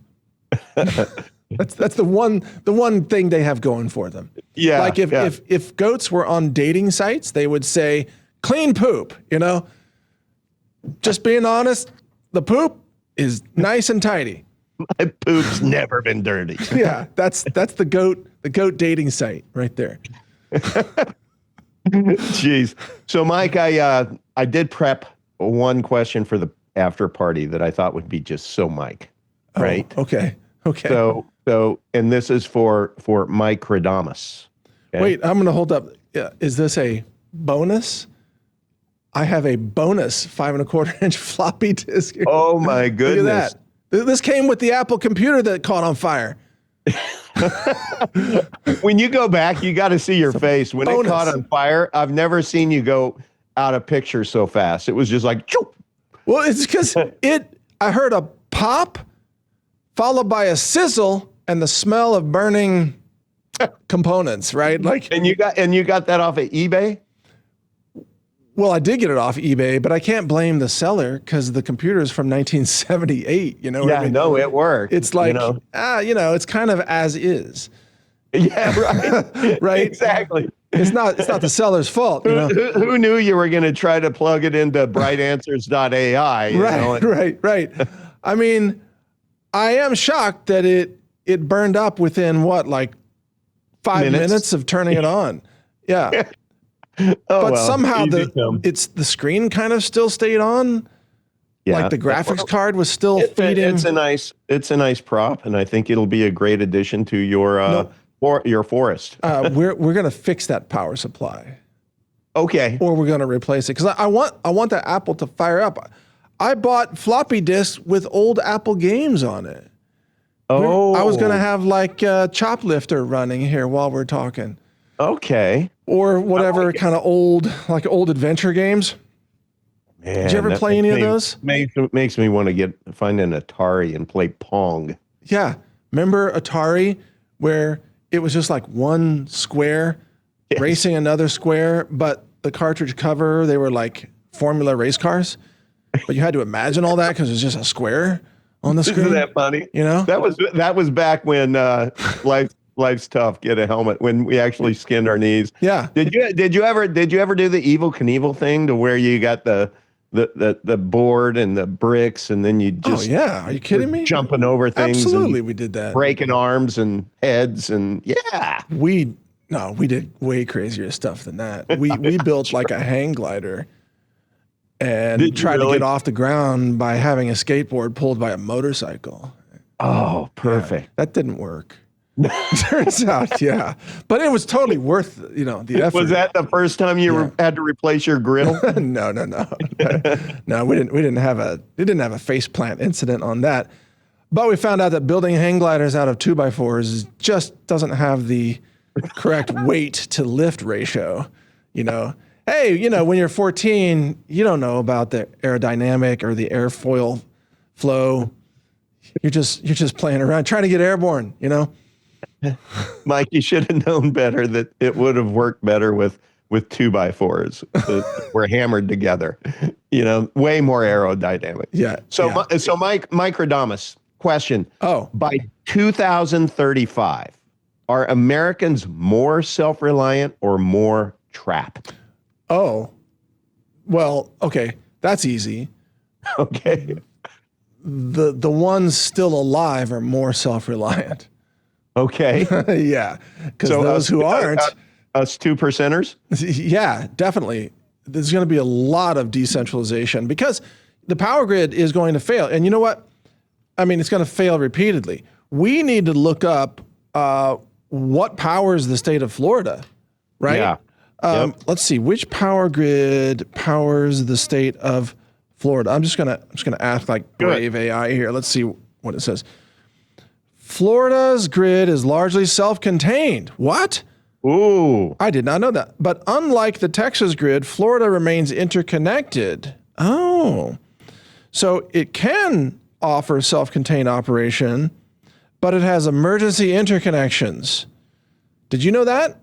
That's the one thing they have going for them. Yeah. Like if goats were on dating sites, they would say clean poop. Just being honest, the poop is nice and tidy. My poop's never been dirty. Yeah, that's the goat dating site right there. Jeez. So, Mike, I did prep one question for the after party that I thought would be just so Mike, right? Oh, okay. So, and this is for Mike Radamus. Okay? Wait, I'm going to hold up. Is this a bonus? I have a bonus 5 1/4 inch floppy disk. Oh my goodness! Look at that. This came with the Apple computer that caught on fire. When you go back, you got to see your face. When it caught on fire, I've never seen you go out of picture so fast. It was just like, choop. Well, it's because I heard a pop followed by a sizzle and the smell of burning components, right? Like, and you got that off of eBay? Well, I did get it off eBay, but I can't blame the seller because the computer is from 1978. You know what I mean? No, it worked. It's like, it's kind of as is. Yeah, right. Right. Exactly. It's not the seller's fault. Who knew you were going to try to plug it into brightanswers.ai? Right. I mean, I am shocked that it burned up within like 5 minutes of turning it on. Yeah. But somehow the screen kind of still stayed on. Yeah. Like the graphics card was still feeding. It's a nice prop, and I think it'll be a great addition to your forest. We're gonna fix that power supply. Okay. Or we're gonna replace it because I want that Apple to fire up. I bought floppy disks with old Apple games on it. Oh. I was gonna have like Choplifter running here while we're talking. Okay. Or whatever kind of old adventure games. Man, did you ever play any of those? Makes me want to find an Atari and play Pong. Yeah. Remember Atari where it was just like one square racing another square, but the cartridge cover, they were like Formula race cars. But you had to imagine all that because it was just a square on the screen. Isn't that funny? You know? That was back when life's tough. Get a helmet when we actually skinned our knees. Yeah. Did you ever do the Evel Knievel thing to where you got the board and the bricks and then you just Are you kidding me? jumping over things? Absolutely, and we did that. breaking arms and heads and We did way crazier stuff than that. We built like a hang glider and tried to get off the ground by having a skateboard pulled by a motorcycle. Oh, perfect. Yeah, that didn't work. Turns out, yeah. But it was totally worth, the effort. Was that the first time you had to replace your grill? No. No, we didn't have a face plant incident on that. But we found out that building hang gliders out of 2x4s just doesn't have the correct weight to lift ratio. Hey, when you're 14, you don't know about the aerodynamic or the airfoil flow. You're just playing around, trying to get airborne, Mike, you should have known better that it would have worked better with 2x4s that were hammered together. Way more aerodynamic. Yeah. So Mike Radamus, question. Oh. By 2035, are Americans more self-reliant or more trapped? Oh. Well, okay. That's easy. Okay. The ones still alive are more self-reliant. Okay. Yeah. Because those who aren't. Us 2%ers? Yeah, definitely. There's going to be a lot of decentralization because the power grid is going to fail. And you know what? I mean, it's going to fail repeatedly. We need to look up what powers the state of Florida, right? Yeah. Let's see, which power grid powers the state of Florida? I'm just gonna ask like brave AI here. Let's see what it says. Florida's grid is largely self-contained. What? Ooh. I did not know that. But unlike the Texas grid, Florida remains interconnected. Oh. So it can offer self-contained operation, but it has emergency interconnections. Did you know that?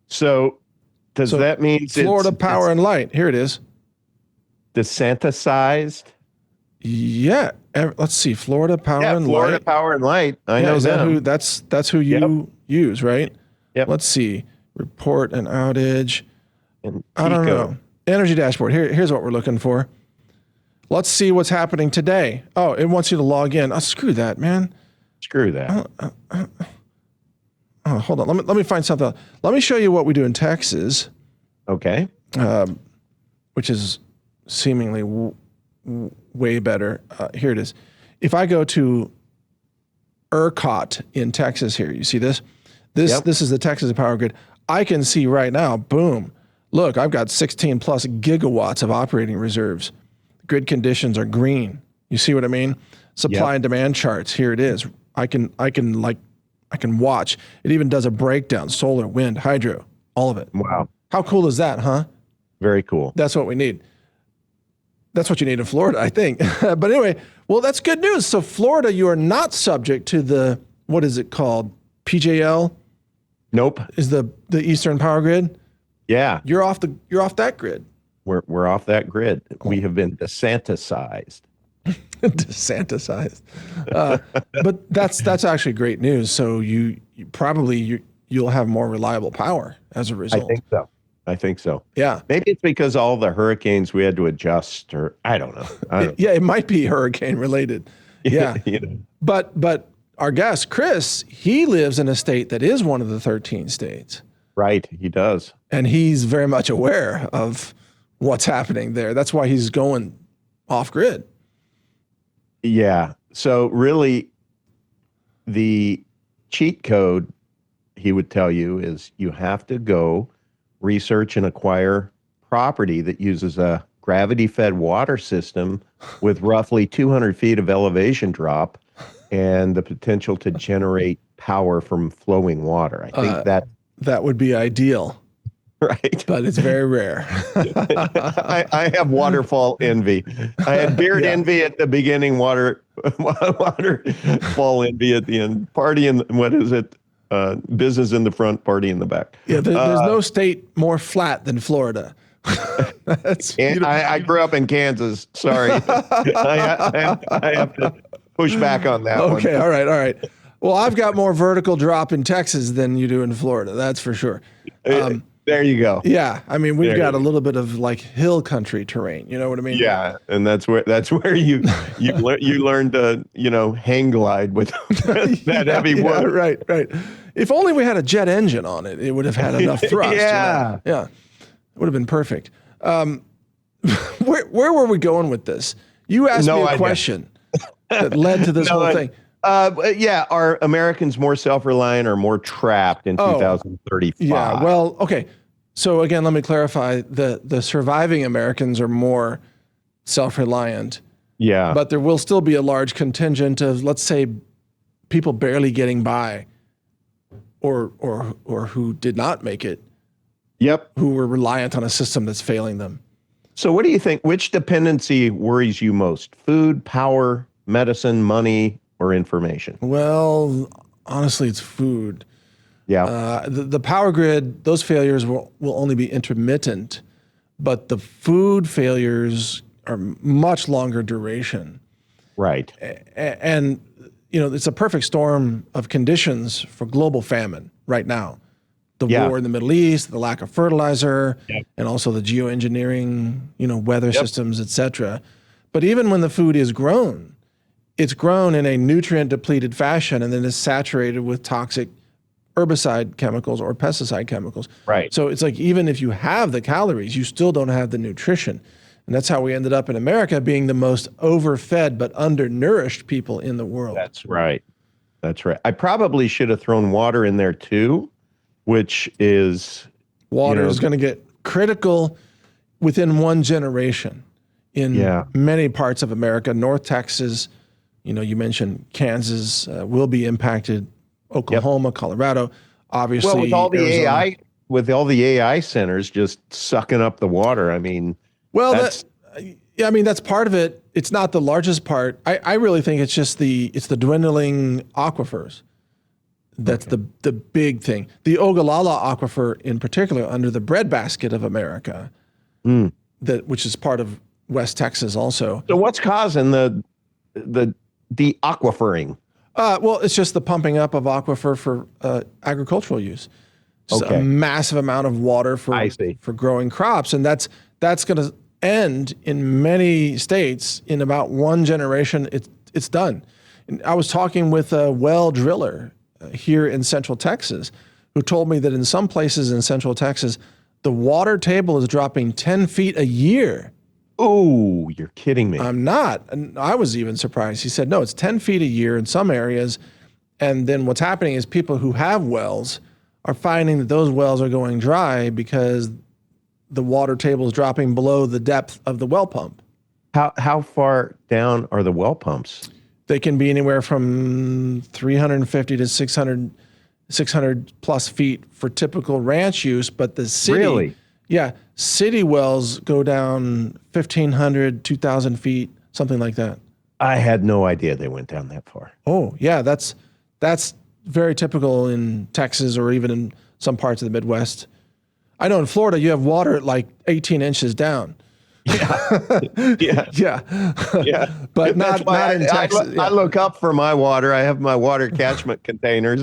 So does that mean Florida Power and Light? Here it is. Decentralized? Yeah. Let's see. Florida Power and Florida Light. Power and Light. I know is that them. that's who you use, right? Yep. Let's see. Report an outage. And I don't Tico. know. Energy dashboard. Here's what we're looking for. Let's see what's happening today. Oh, it wants you to log in. Oh, screw that, man. Screw that. Oh, hold on. Let me find something. Let me show you what we do in Texas, Okay. which is seemingly way better. Here it is. If I go to ERCOT in Texas here, you see this? This is the Texas Power Grid. I can see right now, boom, look, I've got 16 plus gigawatts of operating reserves. Grid conditions are green. You see what I mean? Supply and demand charts. Here it is. I can watch. It even does a breakdown, solar, wind, hydro, all of it. Wow. How cool is that, huh? Very cool. That's what we need. That's what you need in Florida, I think. But anyway, well, that's good news. So Florida, you are not subject to the, what is it called? PJL Nope. is the Eastern Power Grid. Yeah. You're off that grid. We're off that grid. We have been decentralized. Decentralized. But that's actually great news. So you'll have more reliable power as a result. I think so. Yeah. Maybe it's because all the hurricanes we had to adjust, or I don't know. Yeah, it might be hurricane related. Yeah. But our guest, Chris, he lives in a state that is one of the 13 states. Right, he does. And he's very much aware of what's happening there. That's why he's going off grid. Yeah. So really, the cheat code, he would tell you, is you have to go research and acquire property that uses a gravity-fed water system with roughly 200 feet of elevation drop and the potential to generate power from flowing water. I think that would be ideal. Right. But it's very rare. I have waterfall envy. I had beard envy at the beginning, waterfall envy at the end. Party in, what is it? Business in the front, party in the back. Yeah, there's no state more flat than Florida. I grew up in Kansas. Sorry. I have to push back on that one. Okay, all right. Well, I've got more vertical drop in Texas than you do in Florida. That's for sure. There you go. Yeah, I mean, we've got a little bit of like hill country terrain. You know what I mean? Yeah, and that's where you learn to hang glide with that heavy wood. Right. If only we had a jet engine on it, it would have had enough thrust. Yeah, yeah, it would have been perfect. Where were we going with this? You asked me a question that led to this whole thing. Are Americans more self-reliant or more trapped in 2035? Yeah, well, okay. So again, let me clarify. The surviving Americans are more self-reliant. Yeah. But there will still be a large contingent of, let's say, people barely getting by or who did not make it. Yep. Who were reliant on a system that's failing them. So what do you think? Which dependency worries you most? Food, power, medicine, money, or information? Well, honestly, it's food. Yeah. The power grid, those failures will only be intermittent, but the food failures are much longer duration. Right. And, it's a perfect storm of conditions for global famine right now. The war in the Middle East, the lack of fertilizer, and also the geoengineering, weather systems, et cetera. But even when the food is grown, it's grown in a nutrient depleted fashion and then is saturated with toxic herbicide chemicals or pesticide chemicals. Right. So it's like, even if you have the calories, you still don't have the nutrition. And that's how we ended up in America being the most overfed but undernourished people in the world. That's right. I probably should have thrown water in there too, which is... Water is going to get critical within one generation in many parts of America. North Texas, you mentioned Kansas will be impacted. Oklahoma, Colorado, obviously. Well, with all the Arizona. AI centers just sucking up the water, I mean... Well, that's part of it. It's not the largest part. I really think it's just the dwindling aquifers. That's the big thing. The Ogallala Aquifer in particular, under the breadbasket of America, which is part of West Texas also. So what's causing the aquifering? Well, it's just the pumping up of aquifer for agricultural use. Just a massive amount of water for growing crops, and that's going to end in many states in about one generation. It's done. And I was talking with a well driller here in Central Texas who told me that in some places in Central Texas, the water table is dropping 10 feet a year. Oh, you're kidding me. I'm not. And I was even surprised. He said, no, it's 10 feet a year in some areas. And then what's happening is people who have wells are finding that those wells are going dry because the water table is dropping below the depth of the well pump. How far down are the well pumps? They can be anywhere from 350 to 600 plus feet for typical ranch use, but the city... Really? Yeah, city wells go down 1,500, 2,000 feet, something like that. I had no idea they went down that far. Oh, yeah, that's very typical in Texas or even in some parts of the Midwest. I know in Florida you have water at like 18 inches down. Yeah. But not in Texas. I look up for my water. I have my water catchment containers.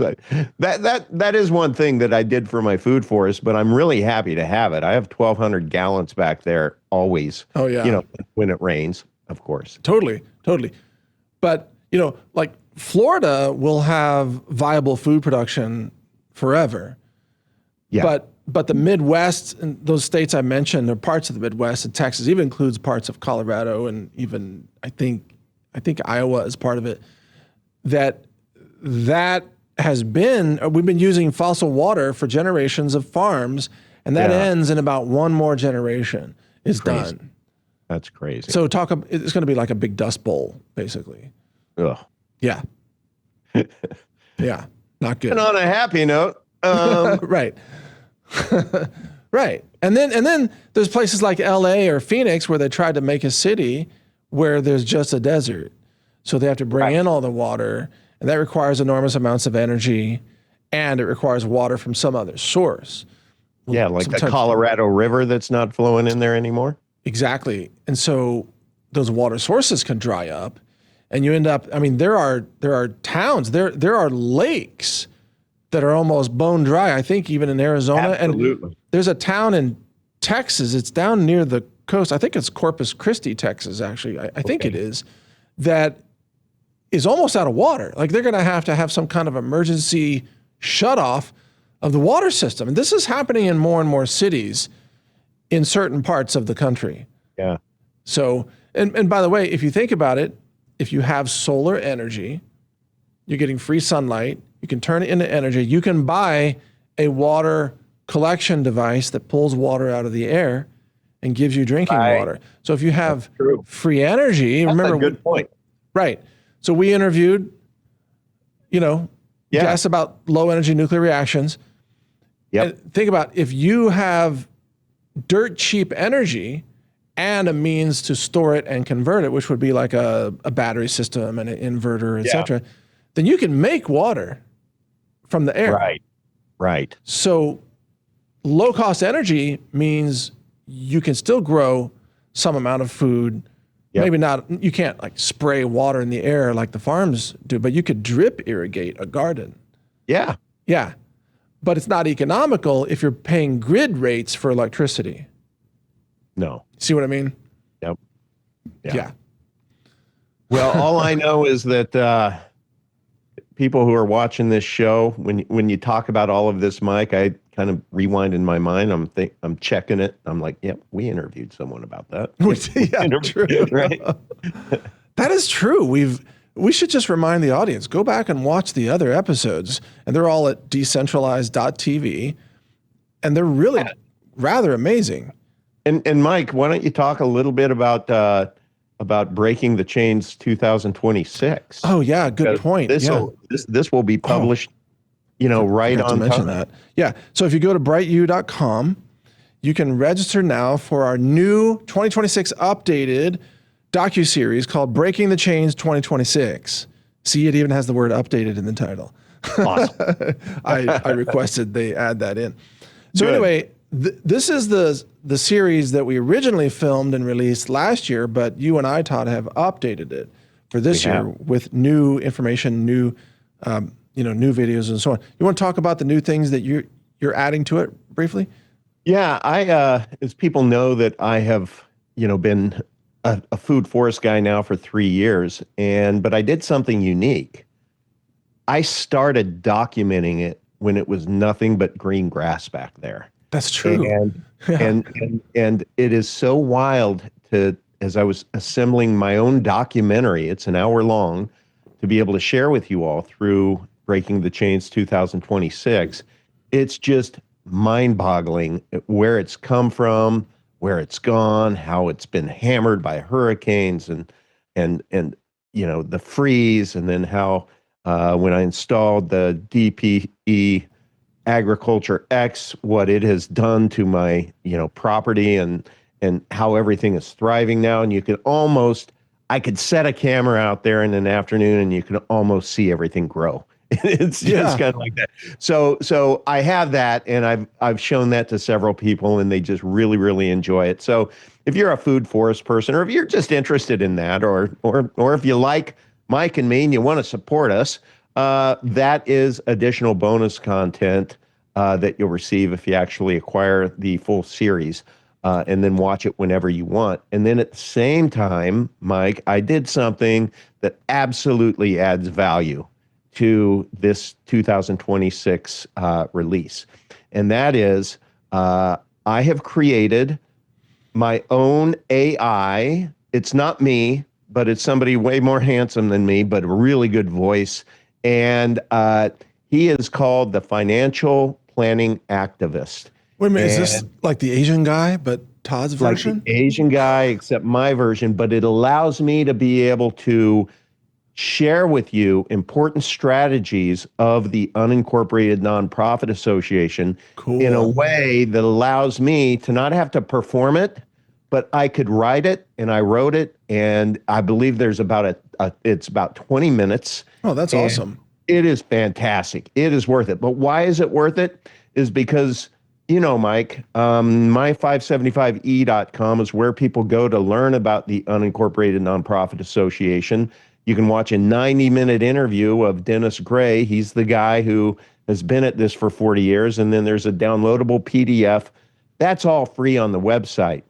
That is one thing that I did for my food forest, but I'm really happy to have it. I have 1,200 gallons back there always. Oh yeah. When it rains, of course. Totally. But like Florida will have viable food production forever. Yeah. But the Midwest and those states I mentioned, or parts of the Midwest, and Texas even includes parts of Colorado and even I think Iowa is part of it. That has been, we've been using fossil water for generations of farms, and that ends in about one more generation. It's done. That's crazy. So it's going to be like a big dust bowl, basically. Ugh. Yeah. Yeah. Not good. And on a happy note. Right. Right. And then there's places like LA or Phoenix where they tried to make a city where there's just a desert. So they have to bring in all the water, and that requires enormous amounts of energy, and it requires water from some other source. Yeah, like the Colorado River that's not flowing in there anymore. Exactly. And so those water sources can dry up, and you end up, I mean, there are towns, there are lakes that are almost bone dry, I think even in Arizona. Absolutely. And there's a town in Texas, it's down near the coast, I think it's Corpus Christi, Texas, actually, I think it is, that is almost out of water. Like they're gonna have to have some kind of emergency shutoff of the water system. And this is happening in more and more cities in certain parts of the country. Yeah. So, and by the way, if you think about it, if you have solar energy, you're getting free sunlight, you can turn it into energy, you can buy a water collection device that pulls water out of the air and gives you drinking water. So if you have free energy, That's remember, a good point. Right. So we interviewed, guests about low energy nuclear reactions. Yep. And think about if you have dirt cheap energy and a means to store it and convert it, which would be like a battery system and an inverter, et cetera, then you can make water from the air. Right. So low cost energy means you can still grow some amount of food. Yep. Maybe not, you can't like spray water in the air like the farms do, but you could drip irrigate a garden. Yeah. Yeah. But it's not economical if you're paying grid rates for electricity. No. See what I mean? Yep. Yeah. Well, all I know is that people who are watching this show, when you talk about all of this, Mike, I kind of rewind in my mind. I'm checking it. I'm like, yep, we interviewed someone about that. True. Right? That is true. We should just remind the audience, go back and watch the other episodes, and they're all at decentralized.tv, and they're really rather amazing. And Mike, why don't you talk a little bit about Breaking the Chains 2026? Oh yeah, good point. This will be published, right on time. That. Yeah. So if you go to brightu.com, you can register now for our new 2026 updated docuseries called Breaking the Chains 2026. See, it even has the word updated in the title. Awesome. I requested they add that in. So anyway, this is the series that we originally filmed and released last year, but you and I, Todd, have updated it for this year with new information, new videos and so on. You want to talk about the new things that you're adding to it briefly? Yeah, as people know that I have, been a food forest guy now for 3 years, but I did something unique. I started documenting it when it was nothing but green grass back there. That's true. And it is so wild as I was assembling my own documentary, it's an hour long, to be able to share with you all through Breaking the Chains 2026. It's just mind-boggling where it's come from, where it's gone, how it's been hammered by hurricanes and the freeze, and then how when I installed the DPE Agriculture X, what it has done to my property and how everything is thriving now. And I could set a camera out there in an afternoon and you can almost see everything grow. It's kind of like that. So I have that, and I've shown that to several people, and they just really, really enjoy it. So if you're a food forest person, or if you're just interested in that, or if you like Mike and me and you want to support us, that is additional bonus content that you'll receive if you actually acquire the full series, and then watch it whenever you want. And then at the same time, Mike, I did something that absolutely adds value to this 2026 release. And that is, I have created my own AI. It's not me, but it's somebody way more handsome than me, but a really good voice. And he is called the Financial Planning Activist. Wait a minute, is this like the Asian guy, but Todd's version? Like the Asian guy, except my version, but it allows me to be able to share with you important strategies of the Unincorporated Nonprofit Association in a way that allows me to not have to perform it, but I could write it, and I wrote it, and I believe there's it's about 20 minminutes. Oh, that's awesome. It is fantastic. It is worth it. But why is it worth it? Is because, Mike, my575e.com is where people go to learn about the Unincorporated Nonprofit Association. You can watch a 90-minute interview of Dennis Gray. He's the guy who has been at this for 40 years. And then there's a downloadable PDF. That's all free on the website.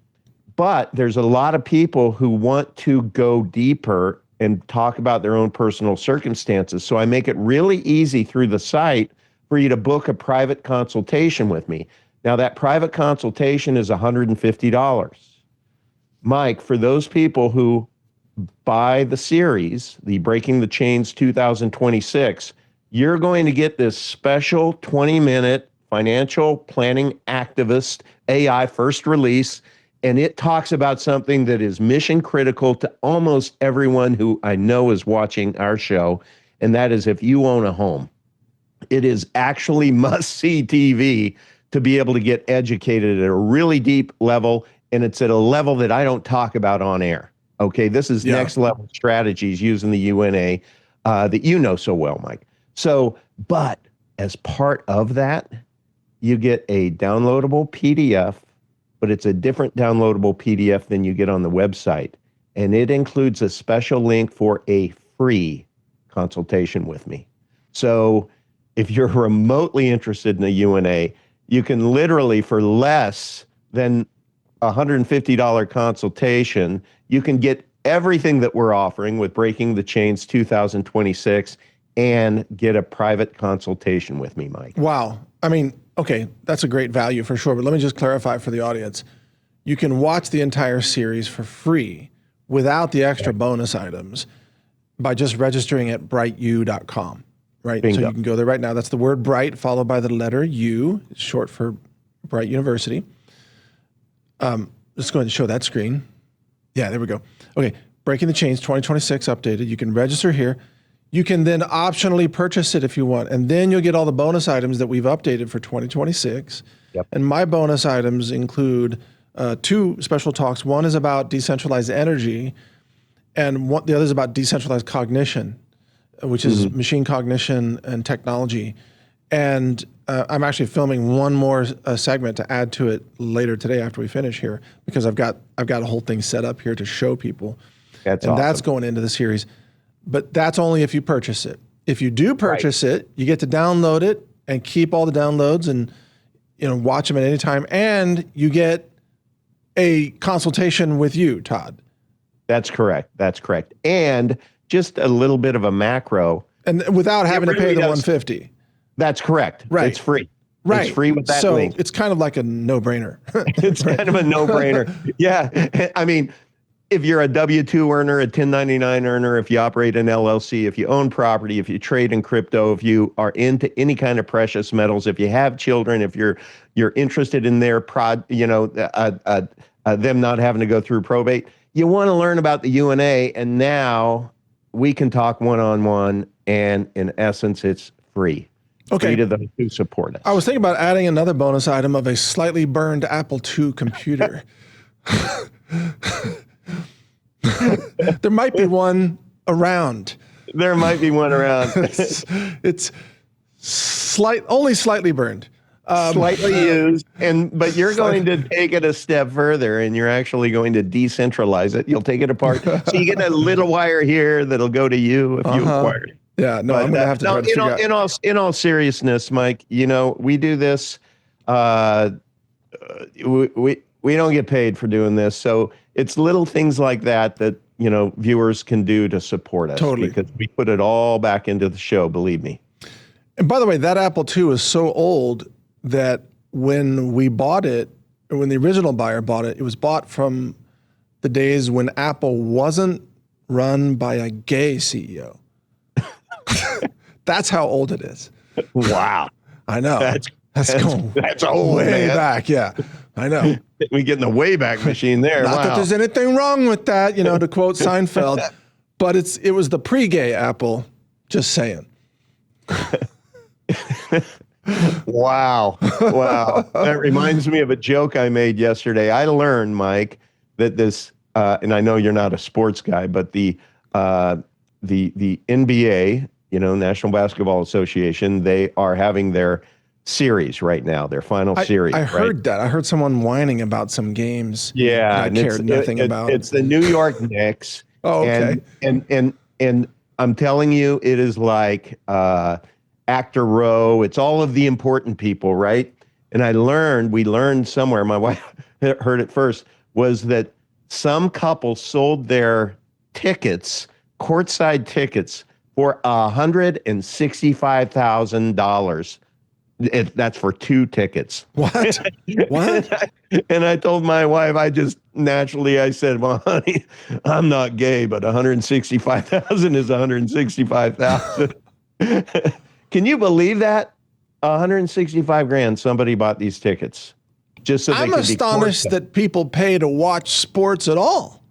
But there's a lot of people who want to go deeper and talk about their own personal circumstances. So I make it really easy through the site for you to book a private consultation with me. Now, that private consultation is $150. Mike, for those people who buy the series, the Breaking the Chains 2026, you're going to get this special 20-minute financial planning activist AI first release, and it talks about something that is mission critical to almost everyone who I know is watching our show, and that is if you own a home. It is actually must-see TV to be able to get educated at a really deep level, and it's at a level that I don't talk about on air. Okay, this is next level strategies using the UNA that you know so well, Mike. So, but as part of that, you get a downloadable PDF, but it's a different downloadable PDF than you get on the website. And it includes a special link for a free consultation with me. So if you're remotely interested in the UNA, you can literally, for less than $150 consultation, you can get everything that we're offering with Breaking the Chains 2026 and get a private consultation with me, Mike. Wow. I mean, okay, that's a great value for sure, but let me just clarify for the audience. You can watch the entire series for free without the extra bonus items by just registering at brightu.com, right? Bingo. So you can go there right now. That's the word bright followed by the letter U, it's short for Bright University. Let's go ahead and show that screen. Yeah, there we go. Okay, Breaking the Chains 2026 updated. You can register here. You can then optionally purchase it if you want, and then you'll get all the bonus items that we've updated for 2026. Yep. And my bonus items include 2 special talks. One is about decentralized energy, and the other is about decentralized cognition, which is machine cognition and technology. And I'm actually filming one more segment to add to it later today after we finish here, because I've got a whole thing set up here to show people. That's awesome. That's going into the series. But that's only if you purchase it. If you do purchase it, you get to download it and keep all the downloads and watch them at any time. And you get a consultation with you, Todd. That's correct. That's correct. And just a little bit of a macro. And without having to pay the $150. That's correct. Right. It's free. Right. It's free with that link. So it's kind of like a no-brainer. It's kind of a no-brainer. Yeah. I mean, if you're a W-2 earner, a 1099 earner, if you operate an LLC, if you own property, if you trade in crypto, if you are into any kind of precious metals, if you have children, if you're interested in their them not having to go through probate, you want to learn about the UNA, and now we can talk one-on-one, and in essence, it's free. Okay. Free to those who support us. I was thinking about adding another bonus item of a slightly burned Apple II computer. There might be one around. There might be one around. It's only slightly burned. Slightly used, but you're going to take it a step further, and you're actually going to decentralize it. You'll take it apart. So you get a little wire here that'll go to you if you acquire it. Yeah, no, I'm going to have to try to figure out. In all seriousness, Mike, we do this. We don't get paid for doing this, so it's little things like that viewers can do to support us. Totally. Because we put it all back into the show, believe me. And by the way, that Apple II is so old that when we bought it, or when the original buyer bought it, it was bought from the days when Apple wasn't run by a gay CEO. That's how old it is. Wow. I know. That's old, way back. Yeah, I know. We get in the Wayback Machine there. Not that there's anything wrong with that, to quote Seinfeld, but it was the pre-gay Apple. Just saying. Wow. That reminds me of a joke I made yesterday. I learned, Mike, that this, and I know you're not a sports guy, but the NBA, National Basketball Association, they are having their series right now, their final series. I heard that. I heard someone whining about some games. Yeah. I cared nothing about. It's the New York Knicks. Oh, okay. And and I'm telling you, it is like actor row. It's all of the important people, right? And we learned somewhere, my wife heard it first, was that some couple sold their tickets, courtside tickets, for $165,000. That's for 2 tickets. What? What? And I told my wife, I said, well, honey, I'm not gay, but 165,000 is 165,000. Can you believe that? 165 grand somebody bought these tickets just so I'm astonished that people pay to watch sports at all.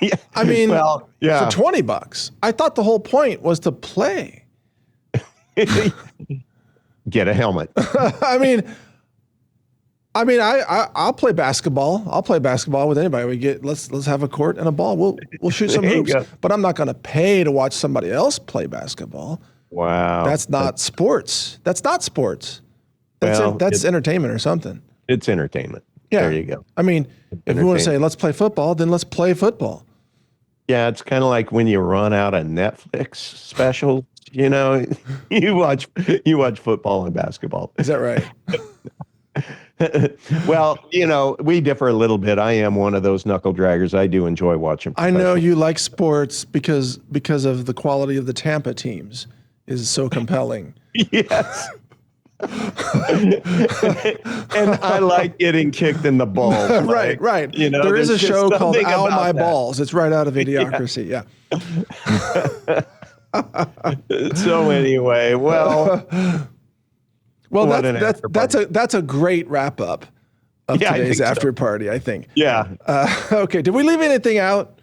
Yeah. I mean, well, yeah. for $20. I thought the whole point was to play. Get a helmet. I'll play basketball. I'll play basketball with anybody. Let's have a court and a ball. We'll shoot some hoops. But I'm not going to pay to watch somebody else play basketball. Wow. That's not sports. That's not sports. That's entertainment or something. It's entertainment. Yeah. There you go. I mean, if we want to say let's play football, then let's play football. Yeah, it's kind of like when you run out of Netflix specials. You know, you watch football and basketball. Is that right? Well, you know, we differ a little bit. I am one of those knuckle draggers. I do enjoy watching. I know you like sports because of the quality of the Tampa teams is so compelling. Yes. And I like getting kicked in the balls. Right. You know, there is a show called Ow My that. Balls. It's right out of Idiocracy. Yeah. So anyway, well, that's a great wrap up of today's after party, I think. Yeah. Okay. Did we leave anything out?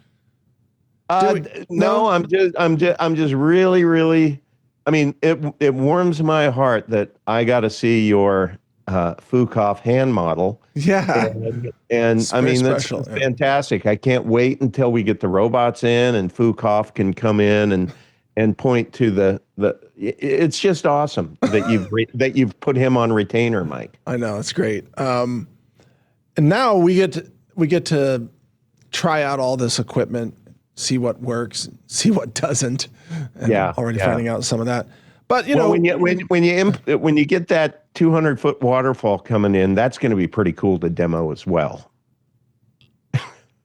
No, I'm just really, really. I mean, it warms my heart that I got to see your Fukoff hand model. Yeah. And I mean, that's fantastic. I can't wait until we get the robots in and Fukoff can come in and point to the. It's just awesome that you've put him on retainer, Mike. I know, it's great. And now we get to try out all this equipment, see what works, see what doesn't. And already finding out some of that. But you know, when you get that 200-foot waterfall coming in, that's going to be pretty cool to demo as well.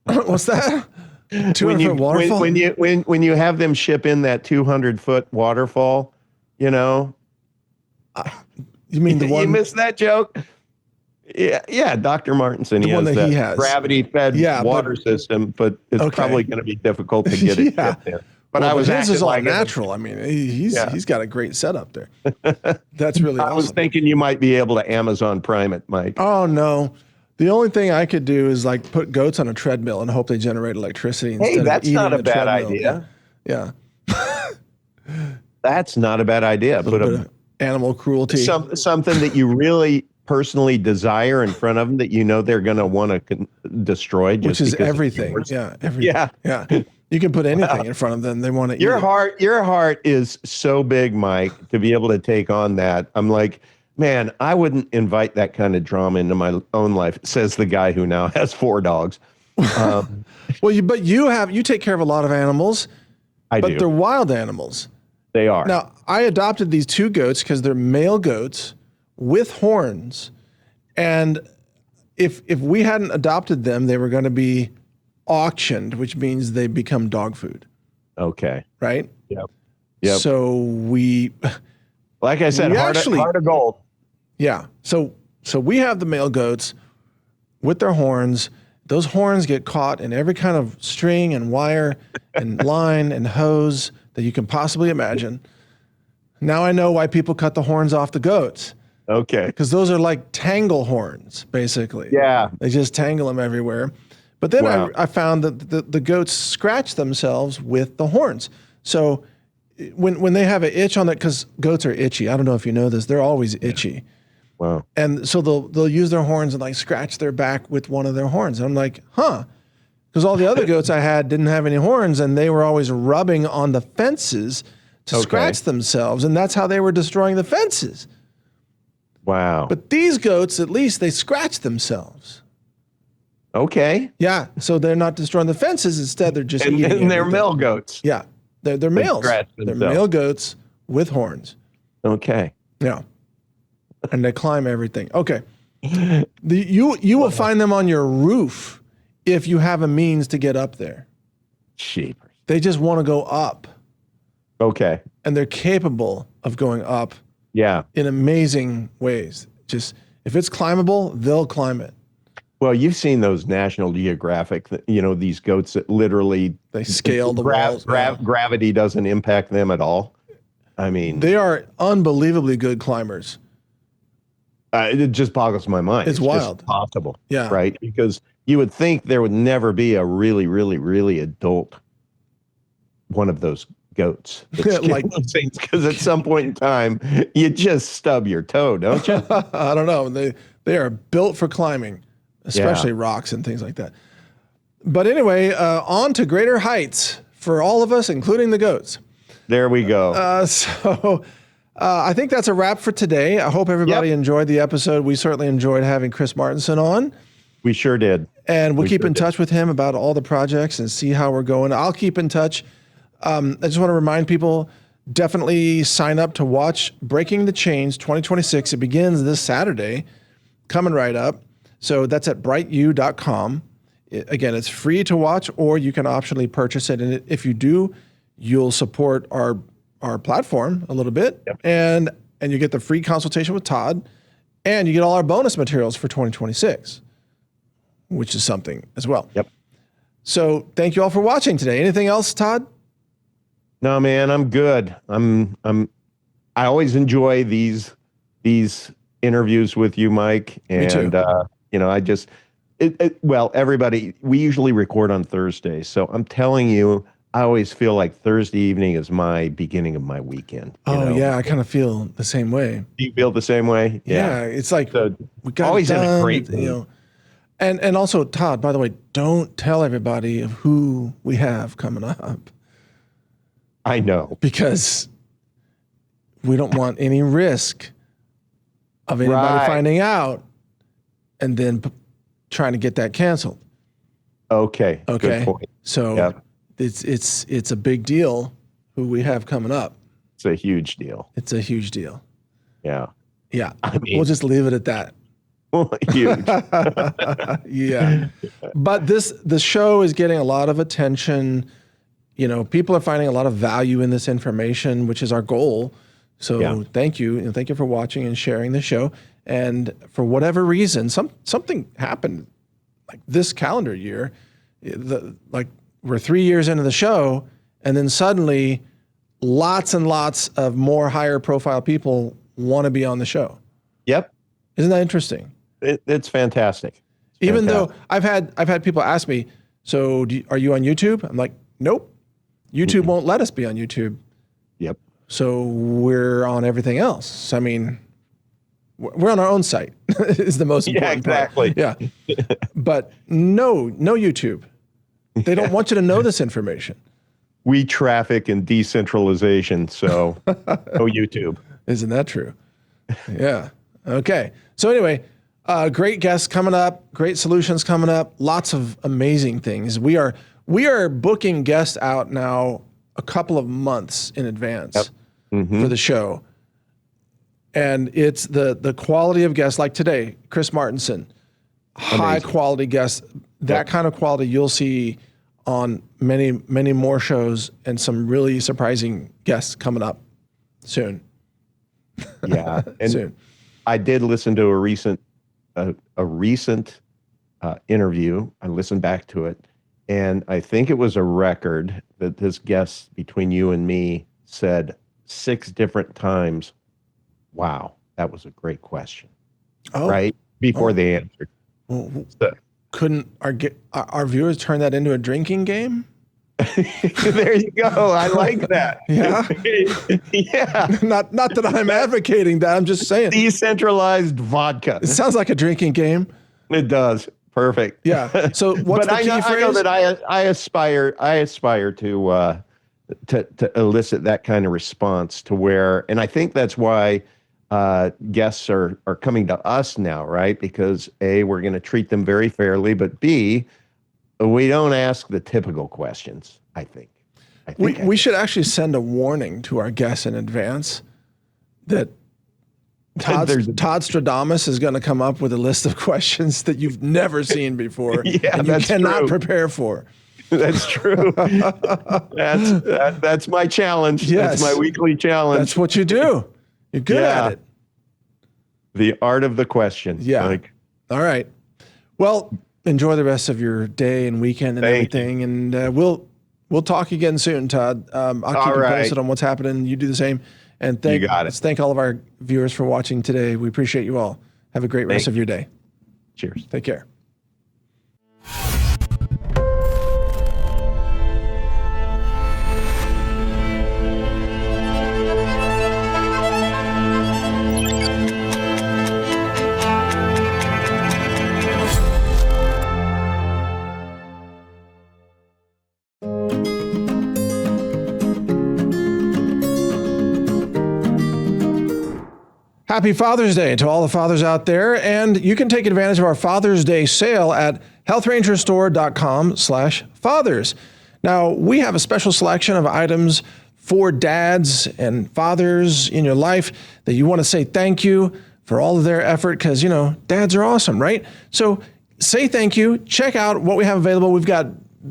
What's that? 200-foot waterfall? When you have them ship in that 200-foot waterfall, you know. You mean the one you missed that joke? Yeah, Dr. Martenson. He has gravity-fed water system, but it's probably going to be difficult to get it there. But his is all natural. I mean, he's got a great setup there. That's really awesome. I was thinking you might be able to Amazon Prime it, Mike. Oh no. The only thing I could do is like put goats on a treadmill and hope they generate electricity instead of that's eating not a bad treadmill. idea. Yeah. That's not a bad idea. Put a animal cruelty. Something that you really personally desire in front of them that you know they're going to want to destroy. Which is everything. Yeah. Everything. Yeah. You can put anything in front of them. They want to eat it. Your heart is so big, Mike, to be able to take on that. I'm like, man, I wouldn't invite that kind of drama into my own life, says the guy who now has 4 dogs. Well, you take care of a lot of animals. I do. But they're wild animals. They are. Now, I adopted these 2 goats because they're male goats with horns. And if we hadn't adopted them, they were going to be auctioned, which means they become dog food. Okay. Right? Yep. So like I said, heart of gold. Yeah. So we have the male goats with their horns. Those horns get caught in every kind of string and wire and line and hose that you can possibly imagine. Now I know why people cut the horns off the goats. Okay. Because those are like tangle horns, basically. Yeah. They just tangle them everywhere. But then I found that the goats scratch themselves with the horns. So when they have an itch on it, because goats are itchy. I don't know if you know this. They're always itchy. Wow. And so they'll use their horns and like scratch their back with one of their horns. And I'm like, because all the other goats I had didn't have any horns, and they were always rubbing on the fences to scratch themselves, and that's how they were destroying the fences. Wow. But these goats, at least, they scratch themselves. Okay. Yeah. So they're not destroying the fences. Instead, they're just eating and they're male goats. Yeah. They're males. scratch They're themselves. male goats with horns. Okay. Yeah. And they climb everything. Okay. You will find them on your roof if you have a means to get up there. Sheepers. They just want to go up. Okay. And they're capable of going up Yeah. in amazing ways. Just if it's climbable, they'll climb it. Well, you've seen those National Geographic, these goats that literally They scale the walls. Gravity doesn't impact them at all. I mean, They are unbelievably good climbers. it just boggles my mind. It's wild. Just possible. Yeah. Right. Because you would think there would never be a really, really, really adult one of those goats. Like those things, because at some point in time, you just stub your toe, don't you? I don't know. They are built for climbing, especially rocks and things like that. But anyway, on to greater heights for all of us, including the goats. There we go. So I think that's a wrap for today. I hope everybody enjoyed the episode. We certainly enjoyed having Chris Martenson on. We sure did. And we'll keep in touch with him about all the projects and see how we're going. I'll keep in touch. I just want to remind people, definitely sign up to watch Breaking the Chains 2026. It begins this Saturday, coming right up. So that's at brightu.com. Again, it's free to watch, or you can optionally purchase it. And if you do, you'll support our platform a little bit, and you get the free consultation with Todd, and you get all our bonus materials for 2026, which is something as well. Yep. So thank you all for watching today. Anything else, Todd? No, man, I'm good. I always enjoy these interviews with you, Mike. And Me too. Well, everybody, we usually record on Thursdays. So I'm telling you, I always feel like Thursday evening is my beginning of my weekend. Yeah, I kind of feel the same way. Do you feel the same way? Yeah, it's like So, we got always it done, in a great mood. And also, Todd, by the way, don't tell everybody of who we have coming up, I know. because we don't want any risk of anybody finding out and then trying to get that canceled. Okay. Good point. So it's a big deal who we have coming up. It's a huge deal. It's a huge deal. Yeah. Yeah. I mean, We'll just leave it at that. huge. Yeah. But the show is getting a lot of attention. People are finding a lot of value in this information, which is our goal. So thank you. And thank you for watching and sharing the show. And for whatever reason, something happened like this calendar year, we're 3 years into the show, and then suddenly lots and lots of more higher profile people want to be on the show. Yep. Isn't that interesting? It's fantastic. Even though I've had people ask me, so are you on YouTube? I'm like, nope. YouTube won't let us be on YouTube. Yep. So we're on everything else. I mean, we're on our own site is the most important exactly. part. Yeah. But no YouTube. They don't want you to know this information. We traffic in decentralization, so no YouTube. Isn't that true? Yeah. Okay. So anyway, great guests coming up, great solutions coming up, lots of amazing things. We are booking guests out now a couple of months in advance for the show. And it's the quality of guests, like today, Chris Martenson, high quality guests. That kind of quality you'll see on many, many more shows, and some really surprising guests coming up soon. Yeah. And soon. I did listen to a recent interview. I listened back to it, and I think it was a record that this guest between you and me said 6 different times, "Wow, that was a great question." Right? Before they answered. Well, So, couldn't our viewers turn that into a drinking game? there you go. I like that. Yeah. Yeah. Not that I'm advocating that. I'm just saying. Decentralized vodka. It sounds like a drinking game. It does. Perfect. Yeah. So what's the key phrase? I know that I aspire to elicit that kind of response to where, and I think that's why guests are coming to us now, right? Because A, we're going to treat them very fairly, but B, we don't ask the typical questions, I think. We should actually send a warning to our guests in advance that Todd Stradamus is going to come up with a list of questions that you've never seen before and you cannot prepare for. That's true. That's my challenge. Yes. That's my weekly challenge. That's what you do. You're good at it. The art of the question. Yeah. All right. Well, enjoy the rest of your day and weekend and everything. And we'll talk again soon, Todd. I'll keep you posted on what's happening. You do the same. And let's thank all of our viewers for watching today. We appreciate you all. Have a great rest of your day. Cheers. Take care. Happy Father's Day to all the fathers out there. And you can take advantage of our Father's Day sale at healthrangerstore.com/fathers. Now, we have a special selection of items for dads and fathers in your life that you want to say thank you for all of their effort because, dads are awesome, right? So say thank you. Check out what we have available. We've got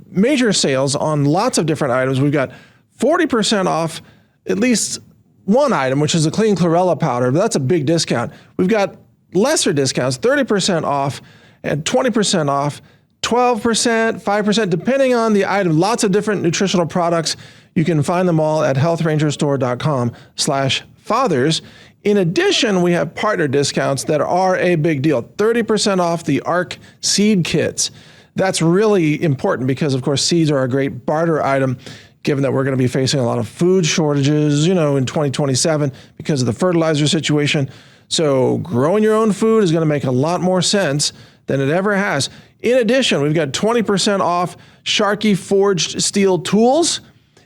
major sales on lots of different items. We've got 40% off at least one item, which is a clean chlorella powder, but that's a big discount. We've got lesser discounts, 30% off and 20% off, 12%, 5%, depending on the item. Lots of different nutritional products. You can find them all at healthrangerstore.com/fathers. In addition, we have partner discounts that are a big deal. 30% off the ARC seed kits. That's really important because, of course, seeds are a great barter item, given that we're going to be facing a lot of food shortages, in 2027 because of the fertilizer situation. So growing your own food is going to make a lot more sense than it ever has. In addition, we've got 20% off Sharky forged steel tools,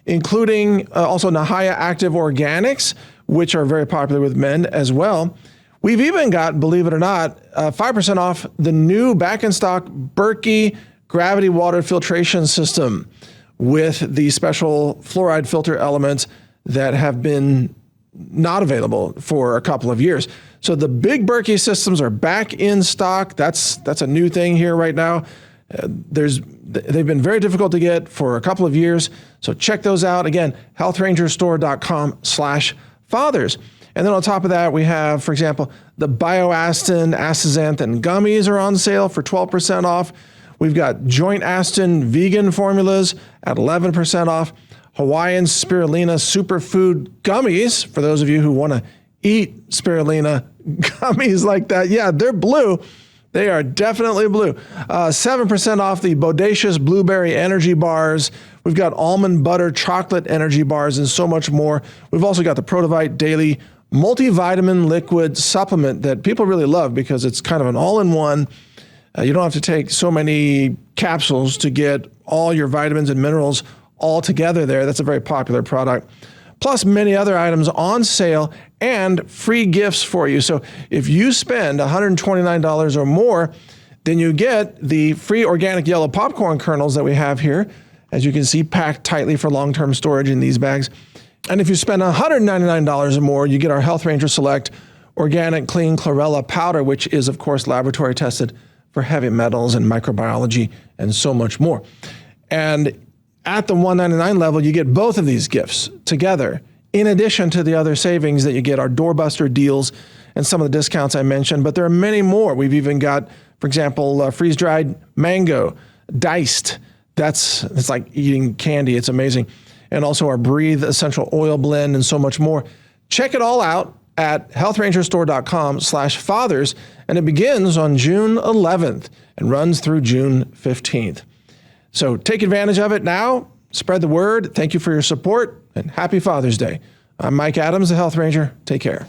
including also Nahaya Active Organics, which are very popular with men as well. We've even got, believe it or not, 5% off the new back in stock Berkey gravity water filtration system with the special fluoride filter elements that have been not available for a couple of years. So the big Berkey systems are back in stock. That's a new thing here right now. They've been very difficult to get for a couple of years. So check those out. Again, healthrangerstore.com/fathers. And then on top of that, we have, for example, the BioAstin, astaxanthin gummies are on sale for 12% off. We've got Joint Astin vegan formulas at 11% off. Hawaiian Spirulina Superfood Gummies, for those of you who want to eat spirulina gummies like that. Yeah, they're blue. They are definitely blue. 7% off the Bodacious Blueberry Energy Bars. We've got Almond Butter Chocolate Energy Bars and so much more. We've also got the Protovite Daily Multivitamin Liquid Supplement that people really love because it's kind of an all-in-one. You don't have to take so many capsules to get all your vitamins and minerals all together there. That's a very popular product. Plus many other items on sale and free gifts for you. So if you spend $129 or more, then you get the free organic yellow popcorn kernels that we have here, as you can see, packed tightly for long-term storage in these bags. And if you spend $199 or more, you get our Health Ranger Select organic clean chlorella powder, which is, of course, laboratory tested for heavy metals and microbiology and so much more. And at the $199 level, you get both of these gifts together, in addition to the other savings that you get, our doorbuster deals and some of the discounts I mentioned, but there are many more. We've even got, for example, freeze-dried mango, diced. It's like eating candy. It's amazing. And also our Breathe Essential Oil Blend and so much more. Check it all out at healthrangerstore.com/fathers, and it begins on June 11th and runs through June 15th. So take advantage of it now, spread the word. Thank you for your support, and happy Father's Day. I'm Mike Adams, the Health Ranger. Take care.